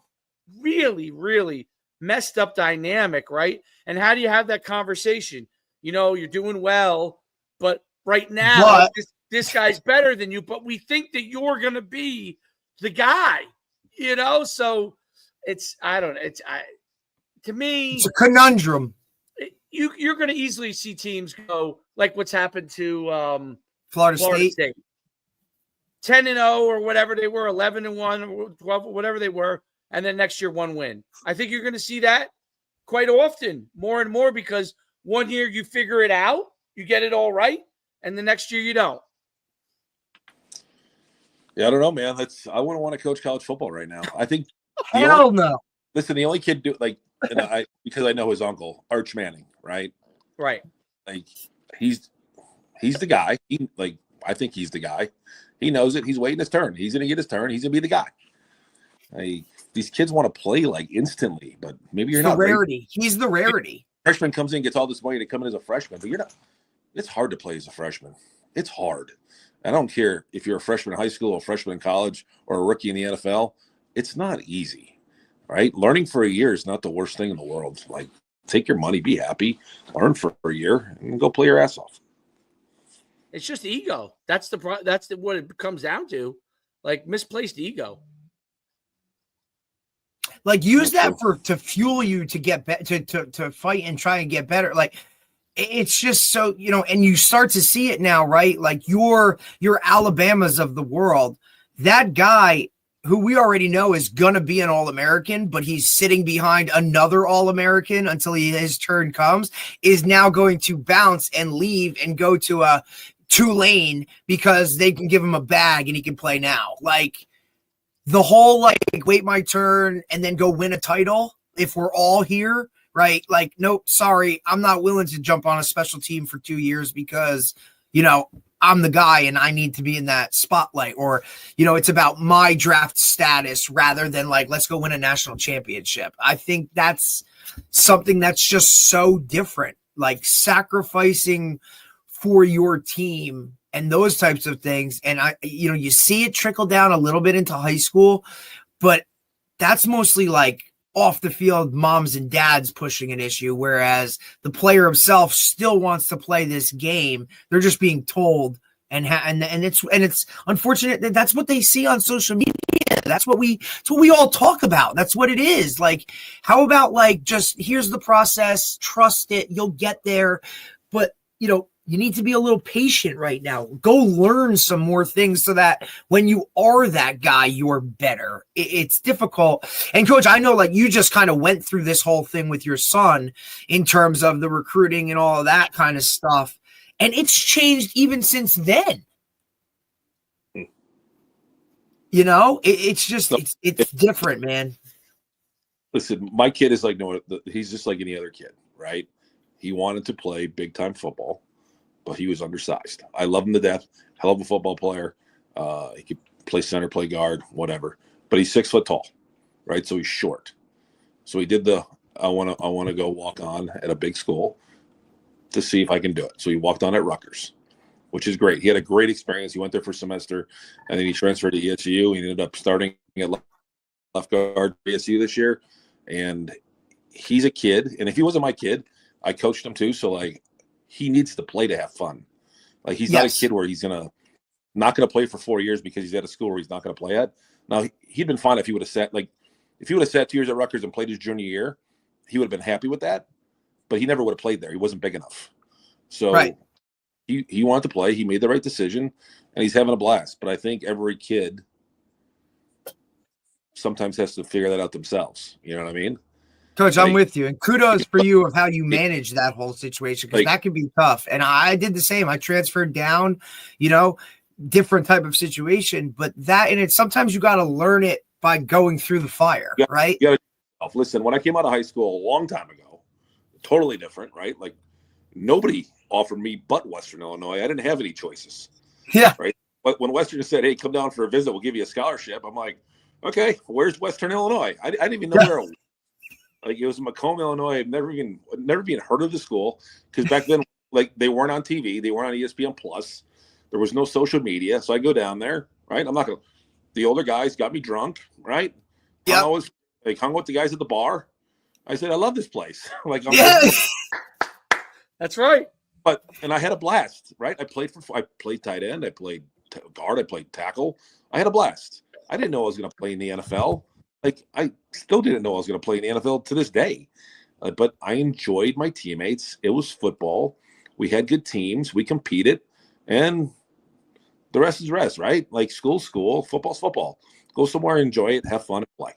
really, really messed up dynamic, right? And how do you have that conversation? You're doing well, but right now, this guy's better than you, but we think that you're going to be the guy, So to me, it's a conundrum. You're going to easily see teams go like what's happened to Florida State. 10-0 or whatever they were, 11-1 or 12, whatever they were, and then next year 1 win. I think you're going to see that quite often, more and more, because one year you figure it out, you get it all right, and the next year you don't. Yeah, I don't know, man. I wouldn't want to coach college football right now. I think hell no. Listen, the only kid because I know his uncle, Arch Manning, right? Right. Like, he's the guy. I think he's the guy. He knows it. He's waiting his turn. He's going to get his turn. He's going to be the guy. these kids want to play like instantly, but maybe you're It's the not ready. rarity. He's the rarity. Freshman comes in, gets all this money to come in as a freshman, but you're not. It's hard to play as a freshman. It's hard. I don't care if you're a freshman in high school, a freshman in college, or a rookie in the NFL. It's not easy, right? Learning for a year is not the worst thing in the world. Like, take your money, be happy, learn for a year, and go play your ass off. It's just ego. That's what it comes down to, like misplaced ego. Like use that to fuel you to get to fight and try and get better. Like it's just so, and you start to see it now, right? Like your Alabamas of the world, that guy who we already know is going to be an All-American, but he's sitting behind another All-American until his turn comes, is now going to bounce and leave and go to a Tulane because they can give him a bag and he can play now. Like the whole, like, wait my turn and then go win a title if we're all here, right? Like, nope, sorry, I'm not willing to jump on a special team for 2 years because, I'm the guy and I need to be in that spotlight, or, it's about my draft status rather than like, let's go win a national championship. I think that's something that's just so different, like sacrificing for your team and those types of things. And you see it trickle down a little bit into high school, but that's mostly like off the field moms and dads pushing an issue, whereas the player himself still wants to play this game. They're just being told, and it's unfortunate that that's what they see on social media. That's what we all talk about. That's what it is. Like, how about like just here's the process, trust it, you'll get there. But you need to be a little patient right now. Go learn some more things so that when you are that guy, you're better. It's difficult. And Coach, I know like you just kind of went through this whole thing with your son in terms of the recruiting and all of that kind of stuff. And it's changed even since then. It's just, it's different, man. Listen, my kid is like, no, he's just like any other kid, right? He wanted to play big time football, but he was undersized. I love him to death. Hell of a football player. He could play center, play guard, whatever. But he's 6 foot tall, right? So he's short. So he did I want to go walk on at a big school to see if I can do it. So he walked on at Rutgers, which is great. He had a great experience. He went there for a semester, and then he transferred to ESU. He ended up starting at left guard for ESU this year. And he's a kid. And if he wasn't my kid, I coached him too. So like, he needs to play to have fun. Like he's not a kid where he's not gonna play for 4 years because he's at a school where he's not gonna play at. Now he'd been fine if he would have sat 2 years at Rutgers and played his junior year, he would have been happy with that. But he never would have played there. He wasn't big enough. So he wanted to play. He made the right decision, and he's having a blast. But I think every kid sometimes has to figure that out themselves. You know what I mean? Coach, I'm with you. And kudos for you of how you manage that whole situation, because that can be tough. And I did the same. I transferred down, different type of situation. But sometimes you got to learn it by going through the fire, right? Listen, when I came out of high school a long time ago, totally different, right? Like nobody offered me but Western Illinois. I didn't have any choices. Yeah. Right. But when Western said, hey, come down for a visit, we'll give you a scholarship. I'm like, okay, where's Western Illinois? I didn't even know where it was. Like it was Macomb, Illinois. I've never even heard of the school, because back then, like they weren't on TV, they weren't on ESPN Plus. There was no social media, so I go down there, right? I'm not gonna. The older guys got me drunk, right? Yeah. I always hung with the guys at the bar. I said, I love this place. That's right. And I had a blast, right? I played tight end, I played guard, I played tackle. I had a blast. I didn't know I was going to play in the NFL. Like I still didn't know I was going to play in the NFL to this day. But I enjoyed my teammates. It was football. We had good teams. We competed, and the rest is rest, right? Like school's school, football's football. Go somewhere, enjoy it, have fun, and play.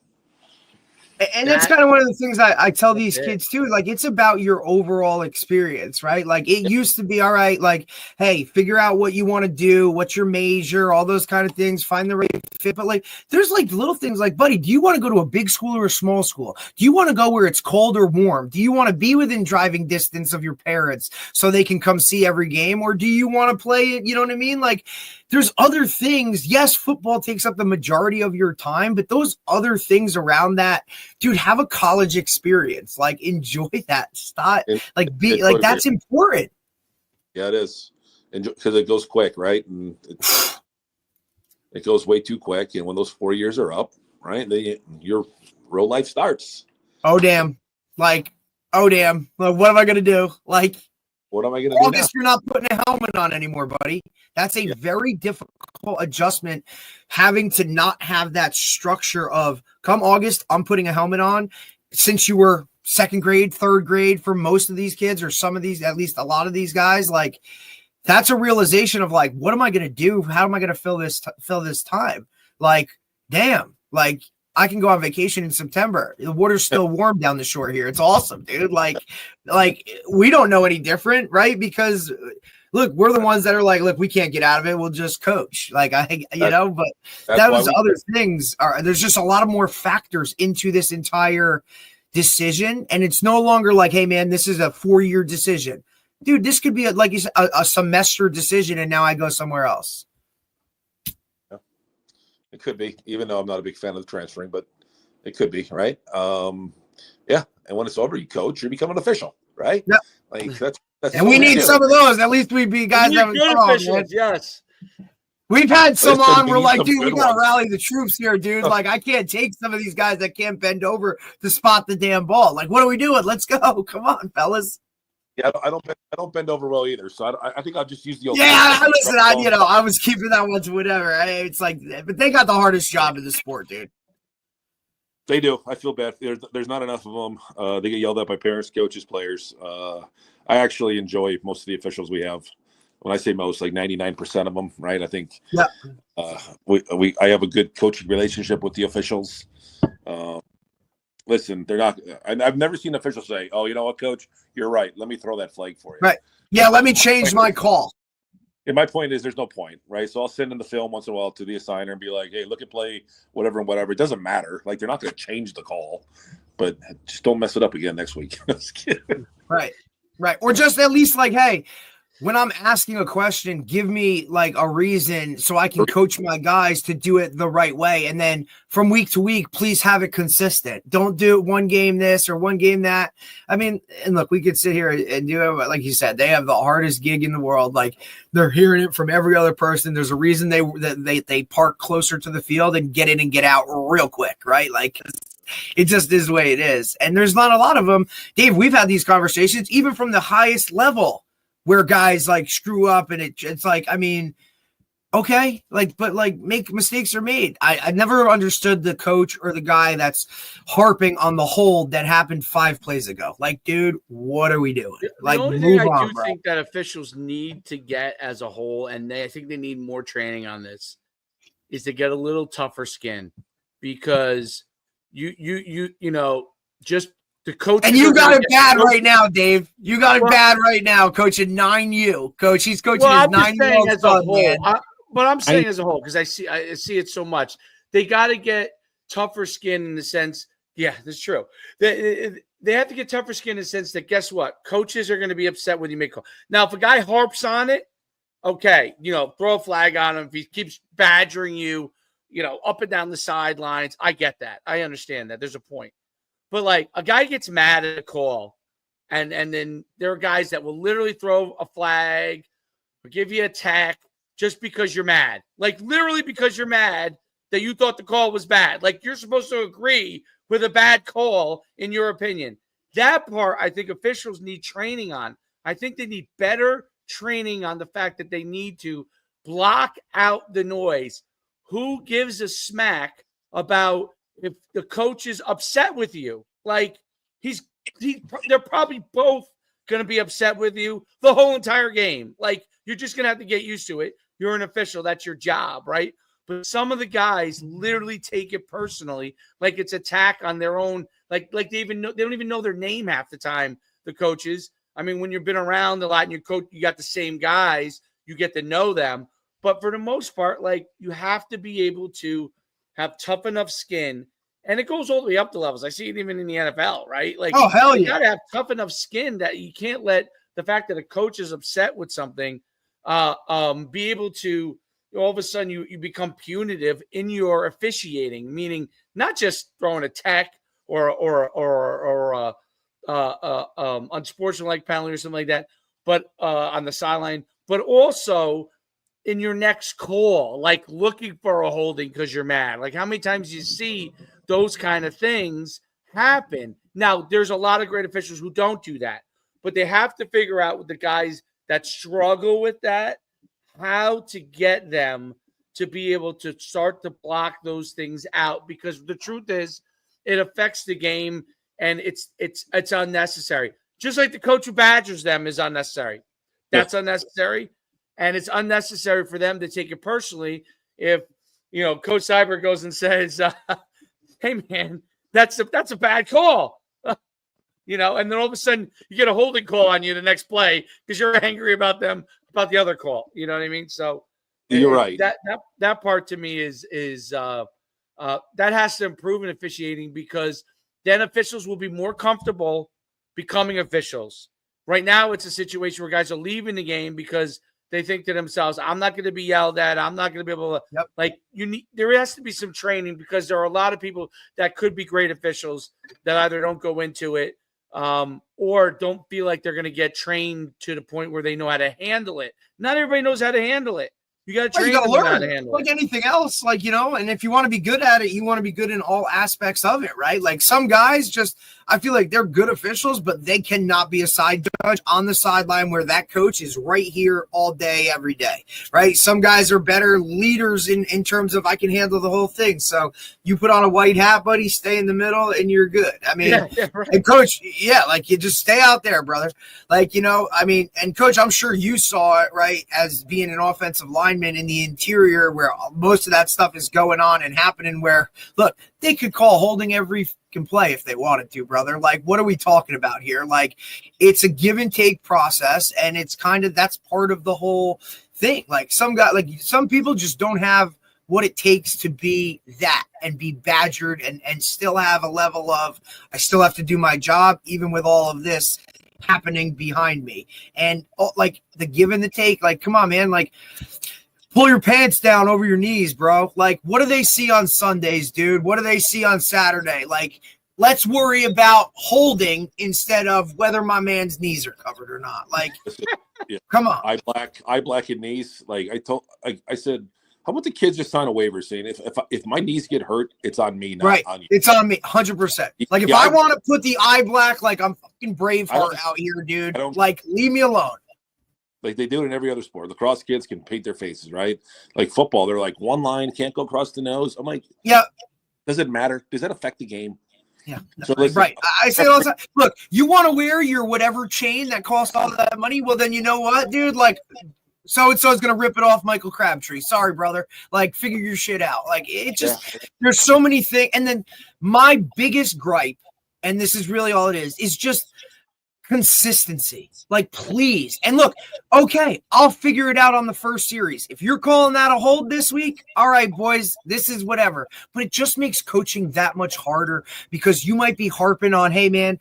And that's kind of one of the things I tell these it. kids too. Like, it's about your overall experience, right? Like, it used to be, all right, like, hey, figure out what you want to do, what's your major, all those kind of things, find the right fit. But like, there's like little things like, buddy, do you want to go to a big school or a small school? Do you want to go where it's cold or warm? Do you want to be within driving distance of your parents so they can come see every game? Or do you want to play it? You know what I mean? Like, there's other things. Yes, football takes up the majority of your time, but those other things around that, dude, have a college experience. Like, enjoy that. Stop. Like, be like, that's important. Yeah, it is. Because it goes quick, right? And it goes way too quick. And when those 4 years are up, right, your real life starts. Oh, damn. Like, oh, damn. Like, what am I going to do? Like, what am I going to do? August, you're not putting a helmet on anymore, buddy. That's a very difficult adjustment, having to not have that structure of, come August, I'm putting a helmet on. Since you were second grade, third grade for most of these kids, or some of these, at least a lot of these guys, like, that's a realization of like, what am I going to do? How am I going to fill this time? Like, damn, like, I can go on vacation in September. The water's still warm down the shore here. It's awesome, dude. Like we don't know any different, right? Because look, we're the ones that are like, look, we can't get out of it. We'll just coach. Like, but that was other things there's just a lot of more factors into this entire decision. And it's no longer like, hey man, this is a 4-year decision, dude. This could be like you said, a semester decision. And now I go somewhere else. It could be, even though I'm not a big fan of the transferring, but it could be, right? Yeah. And when it's over, you coach, you become an official, right? Yeah. Like that's and we need some of those. At least we'd be guys that officials, yes. We've had some on. We're like, dude, we gotta ones. rally the troops here, dude. Like, I can't take some of these guys that can't bend over to spot the damn ball. Like, what are we doing? Let's go. Come on, fellas. Yeah, I don't bend over well either. So I think I'll just use the. Listen, I was keeping that one to whatever. It's like, but they got the hardest job in the sport, dude. They do. I feel bad. There's not enough of them. They get yelled at by parents, coaches, players. I actually enjoy most of the officials we have. When I say most, like 99% of them, right? I think. Yeah. I have a good coaching relationship with the officials. Listen, they're not. I've never seen an official say, "Oh, you know what, coach, you're right. Let me throw that flag for you." Right. Yeah. Let me change my call. And my point is, there's no point, right? So I'll send in the film once in a while to the assigner and be like, "Hey, look at play, whatever and whatever." It doesn't matter. Like, they're not going to change the call, but just don't mess it up again next week. Right. Or just at least like, hey, when I'm asking a question, give me like a reason so I can coach my guys to do it the right way. And then from week to week, please have it consistent. Don't do it one game this or one game that. I mean, and look, we could sit here and do it. Like you said, they have the hardest gig in the world. Like, they're hearing it from every other person. There's a reason they park closer to the field and get in and get out real quick, right? Like, it just is the way it is. And there's not a lot of them. Dave, we've had these conversations even from the highest level, where guys like screw up, and it's like, I mean, okay, like, but like, make mistakes are made. I never understood the coach or the guy that's harping on the hold that happened 5 plays ago. Like, dude, what are we doing? Like, the only move thing I on, do bro. think that officials need to get as a whole, and I think they need more training on this, is to get a little tougher skin, because you know, just the coach. And you got it bad right now, Dave. You got it bad right now, coaching 9U. Coach, he's coaching his 9-year-old son, man. But I'm saying as a whole, because I see it so much. They got to get tougher skin in the sense, yeah, that's true. They have to get tougher skin in the sense that, guess what? Coaches are going to be upset when you make a call. Now, if a guy harps on it, okay, you know, throw a flag on him. If he keeps badgering you, you know, up and down the sidelines, I get that. I understand that. There's a point. But, like, a guy gets mad at a call, and then there are guys that will literally throw a flag or give you a tack just because you're mad. Like, literally because you're mad that you thought the call was bad. Like, you're supposed to agree with a bad call, in your opinion. That part, I think officials need training on. I think they need better training on the fact that they need to block out the noise. Who gives a smack about if the coach is upset with you? Like, they're probably both going to be upset with you the whole entire game. Like, you're just going to have to get used to it. You're an official. That's your job, right? But some of the guys literally take it personally, like it's attack on their own. Like they don't even know their name half the time. The coaches. I mean, when you've been around a lot and you got the same guys, you get to know them. But for the most part, like you have to be able to have tough enough skin, and it goes all the way up the levels. I see it even in the NFL, right? Like, oh hell yeah, you got to have tough enough skin that you can't let the fact that a coach is upset with something be able to all of a sudden you become punitive in your officiating, meaning not just throwing a tech or unsportsmanlike penalty or something like that, but on the sideline, but also in your next call, like looking for a holding because you're mad. Like how many times you see those kind of things happen? Now, there's a lot of great officials who don't do that, but they have to figure out with the guys that struggle with that, how to get them to be able to start to block those things out, because the truth is it affects the game and it's unnecessary. Just like the coach who badgers them is unnecessary. That's unnecessary. And it's unnecessary for them to take it personally if, Coach Seubert goes and says, hey, man, that's a bad call. And then all of a sudden you get a holding call on you the next play because you're angry about the other call. You know what I mean? So you're right. That part to me is that has to improve in officiating, because then officials will be more comfortable becoming officials. Right now, it's a situation where guys are leaving the game because they think to themselves, I'm not going to be yelled at. I'm not going to be able to there has to be some training, because there are a lot of people that could be great officials that either don't go into it or don't feel like they're going to get trained to the point where they know how to handle it. Not everybody knows how to handle it. You got to train them how to handle it. Like anything else, and if you want to be good at it, you want to be good in all aspects of it, right? Like some guys I feel like they're good officials, but they cannot be a side judge on the sideline where that coach is right here all day, every day, right? Some guys are better leaders in terms of I can handle the whole thing. So you put on a white hat, buddy, stay in the middle, and you're good. I mean, right. And coach, you just stay out there, brother. And coach, I'm sure you saw it, right, as being an offensive lineman in the interior where most of that stuff is going on and happening, where, look, they could call holding every can play if they wanted to, brother. Like, what are we talking about here? Like, it's a give and take process, and it's that's part of the whole thing. Like some people just don't have what it takes to be that and be badgered and still have a level of, I still have to do my job, even with all of this happening behind me. And the give and the take, come on, man, pull your pants down over your knees, bro. Like, what do they see on Sundays, dude? What do they see on Saturday? Like, let's worry about holding instead of whether my man's knees are covered or not. Like, come on. Eye black and knees. Like I said, how about the kids just sign a waiver saying if my knees get hurt, it's on me, not on you. It's on me, 100%. Like, if I want to put the eye black, like I'm fucking Braveheart out here, dude. Like, leave me alone. Like they do it in every other sport. Lacrosse kids can paint their faces, right? Like football, they're like one line, can't go across the nose. I'm like, yeah. Does it matter? Does that affect the game? Yeah. So listen, right. I say all the time, look, you want to wear your whatever chain that costs all that money? Well, then you know what, dude? Like, so-and-so is going to rip it off Michael Crabtree. Sorry, brother. Like, figure your shit out. Like, it just, there's so many things. And then my biggest gripe, and this is really all it is just consistency. Like, please. And look, okay, I'll figure it out on the first series. If you're calling that a hold this week, all right, boys, this is whatever. But it just makes coaching that much harder, because you might be harping on, hey, man,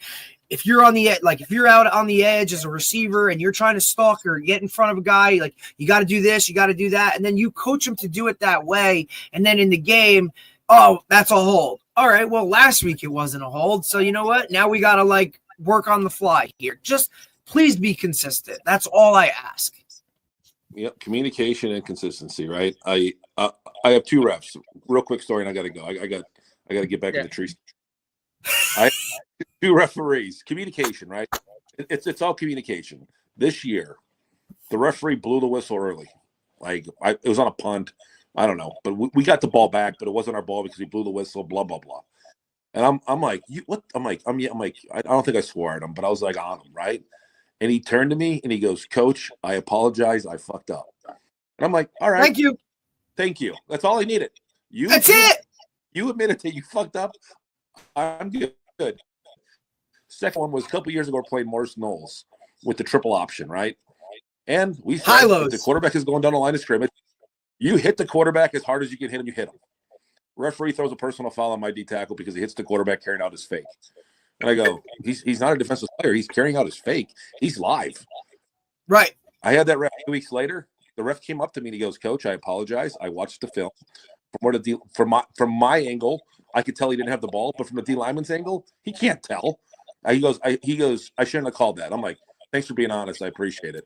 if you're on the edge, like if you're out on the edge as a receiver and you're trying to stalk or get in front of a guy, like you got to do this, you got to do that. And then you coach him to do it that way. And then in the game, oh, that's a hold. All right, well, last week it wasn't a hold. So you know what? Now we got to work on the fly here. Just please be consistent. That's all I ask. Yep, communication and consistency, right? I have two refs. Real quick story, and I got to go. I got to get back in the trees. I two referees. Communication, right? It's all communication. This year, the referee blew the whistle early. It was on a punt. I don't know, but we got the ball back, but it wasn't our ball because he blew the whistle. Blah blah blah. And I'm like, you what? I'm like, I don't think I swore at him, but I was like on him, right? And he turned to me and he goes, "Coach, I apologize. I fucked up." And I'm like, "All right, thank you." Thank you. That's all I needed. That's it. You admitted that you fucked up. I'm good. Second one was a couple years ago, playing Morris Knowles with the triple option, right? And we said if the quarterback is going down the line of scrimmage, you hit the quarterback as hard as you can hit him, you hit him. Referee throws a personal foul on my D tackle because he hits the quarterback carrying out his fake. And I go, he's not a defensive player. He's carrying out his fake. He's live. Right. I had that ref 2 weeks later. The ref came up to me and he goes, Coach, I apologize. I watched the film. From my angle, I could tell he didn't have the ball, but from the D lineman's angle, he can't tell. He goes, I shouldn't have called that. I'm like, thanks for being honest. I appreciate it.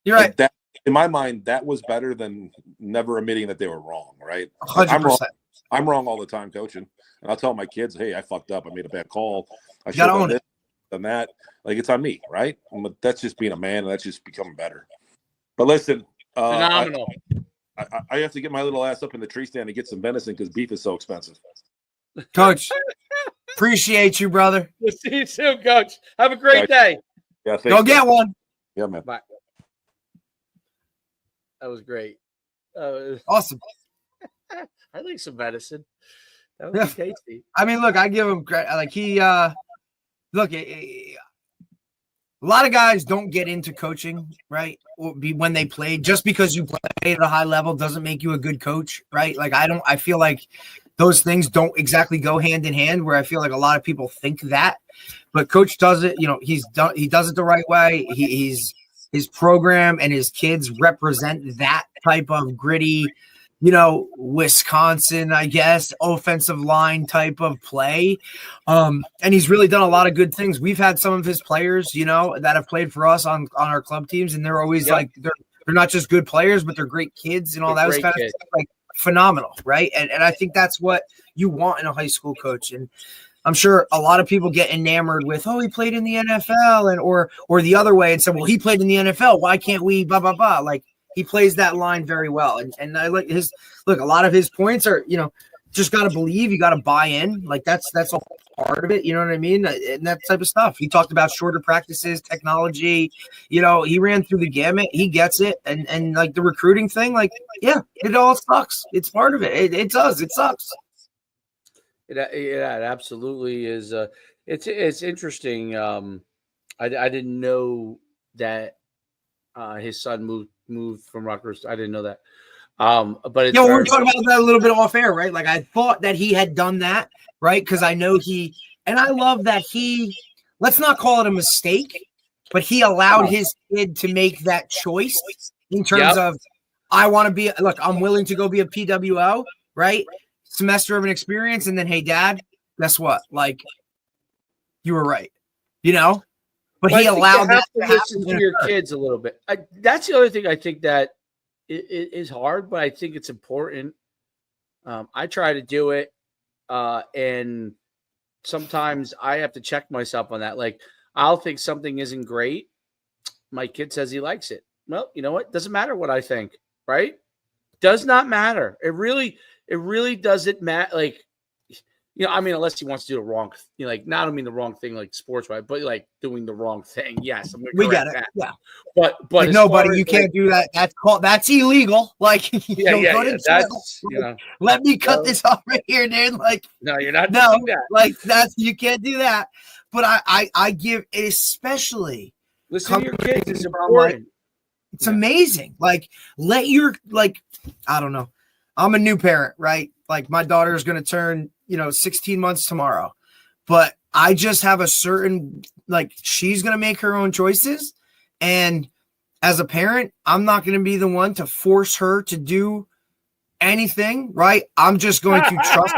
You're right. That, in my mind, that was better than never admitting that they were wrong, right? 100%. I'm wrong all the time coaching. And I'll tell my kids, hey, I fucked up. I made a bad call. I should gotta have own done this, done that. Like, it's on me, right? But that's just being a man, and that's just becoming better. But listen. Phenomenal. I have to get my little ass up in the tree stand to get some venison because beef is so expensive. Coach, appreciate you, brother. We'll see you soon, Coach. Have a great day. Yeah, go get one. Yeah, man. Bye. That was great. Awesome. I like some venison. That was tasty. I mean, look, I give him credit. Like a lot of guys don't get into coaching, right? When they play, just because you play at a high level doesn't make you a good coach, right? Like I feel like those things don't exactly go hand in hand, where I feel like a lot of people think that, but coach does it, he does it the right way. His program and his kids represent that type of gritty, Wisconsin, I guess, offensive line type of play. And he's really done a lot of good things. We've had some of his players, that have played for us on our club teams, and they're always like, they're not just good players, but they're great kids and all that kind of stuff. Like, phenomenal, right? And I think that's what you want in a high school coach. And I'm sure a lot of people get enamored with, he played in the NFL, or the other way and said, well, he played in the NFL. Why can't we blah, blah, blah? Like, he plays that line very well. And I like a lot of his points are, just got to believe, you got to buy in. Like that's a part of it. You know what I mean? And that type of stuff. He talked about shorter practices, technology, he ran through the gamut. He gets it. And like the recruiting thing, like, yeah, it all sucks. It's part of it. It does. It sucks. It absolutely is. It's interesting. I didn't know that his son moved from Rutgers. I didn't know that. But it's we're talking about that a little bit off air, right? Like I thought that he had done that, right? Because I know and I love that let's not call it a mistake, but he allowed his kid to make that choice in terms of, I want to I'm willing to go be a PWO, right? Semester of an experience, and then, hey, Dad, guess what? Like, you were right, But he allowed you have to listen to your kids a little bit. That's the other thing I think that is hard, but I think it's important. I try to do it, and sometimes I have to check myself on that. Like, I'll think something isn't great. My kid says he likes it. Well, you know what? Doesn't matter what I think, right? Does not matter. It really doesn't matter. Like, unless he wants to do the wrong, like, not, I mean the wrong thing, like sports wise, but like doing the wrong thing. Yes, we got it. That. Yeah, but like, nobody, you can't do that. That's illegal. Like, that's let me cut this off right here, dude. Like, no, you're not. No, doing that. Like you can't do that. But I give, especially listen to your kids. It's important. It's amazing. Like, I don't know. I'm a new parent, right? Like, my daughter is going to turn, 16 months tomorrow, but I just have a certain, like, she's going to make her own choices. And as a parent, I'm not going to be the one to force her to do anything, right? I'm just going to trust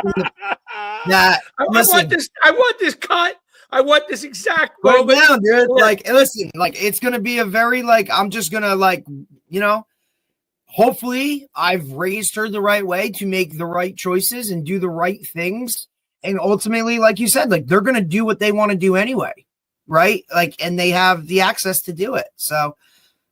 that. I want this cut. I want this exact moment. Go down, dude. Like, listen, like, it's going to be a very, like, I'm just going to, like, hopefully I've raised her the right way to make the right choices and do the right things. And ultimately, like you said, like, they're going to do what they want to do anyway. Right. Like, and they have the access to do it. So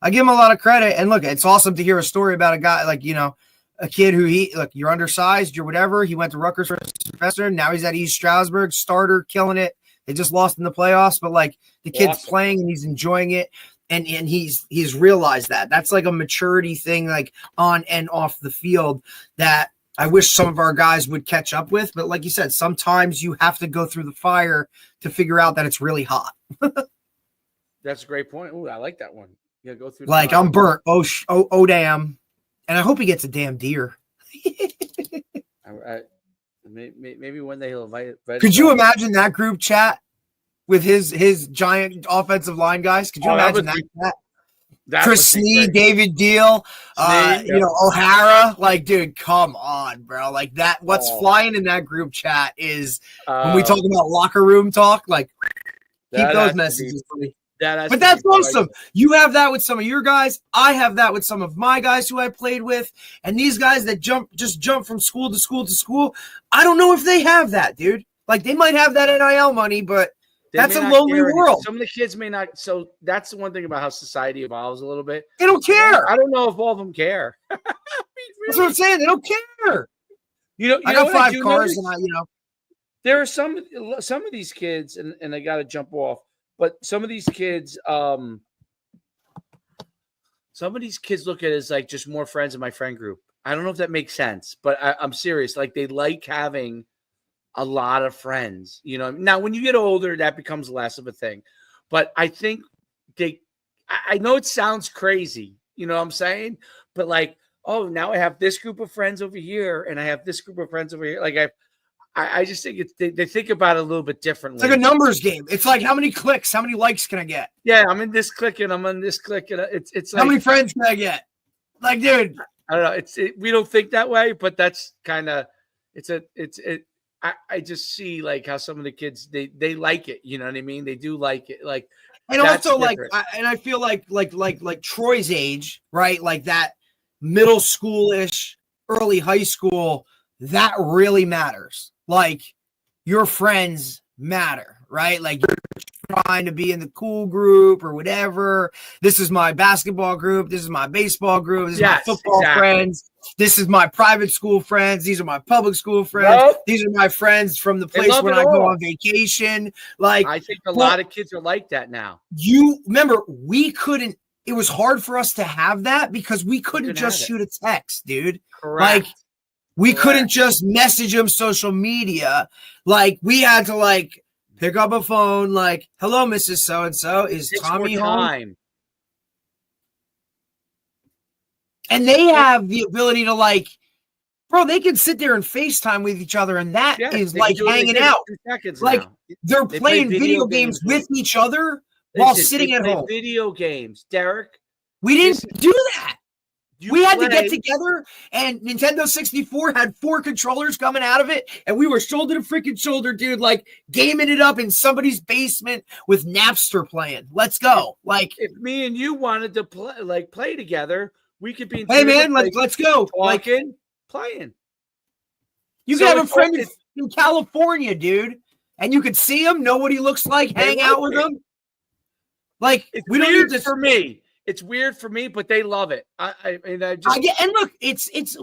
I give him a lot of credit. And look, it's awesome to hear a story about a guy like, a kid who you're undersized, you're whatever. He went to Rutgers for a semester. Now he's at East Stroudsburg, starter, killing it. They just lost in the playoffs, but like the kid's playing and he's enjoying it. And he's realized that. That's like a maturity thing, like on and off the field, that I wish some of our guys would catch up with. But like you said, sometimes you have to go through the fire to figure out that it's really hot. That's a great point. Ooh, I like that one. Yeah, go through. Like, I'm burnt. Oh, damn. And I hope he gets a damn deer. Maybe one day he'll invite. Could you imagine that group chat with his giant offensive line guys? Could you imagine that? Chris Snead, David Deal, O'Hara. Like, dude, come on, bro. Like that. What's flying in that group chat is when we talk about locker room talk. Like, keep those messages, buddy. But that's awesome. You have that with some of your guys. I have that with some of my guys who I played with. And these guys that just jump from school to school to school, I don't know if they have that, dude. Like, they might have that NIL money, but that's a lonely world. Some of the kids may not. So that's the one thing about how society evolves a little bit. They don't care. I don't know if all of them care. That's what I'm saying. They don't care. I got 5 cars, and there are some of these kids, and I got to jump off. But some of these kids look at it as like just more friends in my friend group. I don't know if that makes sense, but I'm serious. Like, they like having a lot of friends, Now, when you get older, that becomes less of a thing. But I think I know it sounds crazy, you know what I'm saying? But like, oh, now I have this group of friends over here, and I have this group of friends over here. Like, I just think they think about it a little bit differently. It's like a numbers game. It's like, how many clicks, how many likes can I get? Yeah, I'm in this click and I'm on this click, and it's like, how many friends can I get? Like, dude, I don't know. We don't think that way, but that's kind of I just see like how some of the kids they like it. You know what I mean? They do like it. Like, and also different. I feel like Troy's age, right? Like that middle school-ish, early high school, that really matters. Like, your friends matter, right? Like, you're trying to be in the cool group or whatever. This is my basketball group. This is my baseball group. This is my football friends. This is my private school friends. These are my public school friends. Nope. These are my friends from the place when I go on vacation. Like, I think a lot of kids are like that now. You remember, it was hard for us to have that because we couldn't just shoot a text, dude. Correct. Like, we couldn't just message them social media. Like, we had to like pick up a phone, like, hello, Mrs. So-and-so, is Tommy home? And they have the ability to, like, bro, they can sit there and FaceTime with each other, and that is like hanging out. Like, they're playing video games with each other while sitting at home. Video games, Derek. We didn't do that. We had to get together, and Nintendo 64 had 4 controllers coming out of it, and we were shoulder to freaking shoulder, dude, like gaming it up in somebody's basement with Napster playing. Let's go. Like, if me and you wanted to play together, we could be. Hey man, let's go. Talking, playing. You could have a friend in California, dude, and you could see him, know what he looks like, hang out with him. Like, we don't need to. For me. It's weird for me, but they love it. I get, and look,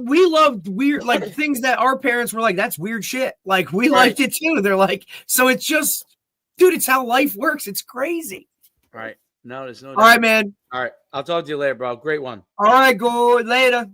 we loved weird, like, things that our parents were like, that's weird shit. Like, we liked it too. They're like, so it's just, dude, it's how life works. It's crazy. Right. No, there's no. All right, man. All right. I'll talk to you later, bro. Great one. All right, go later.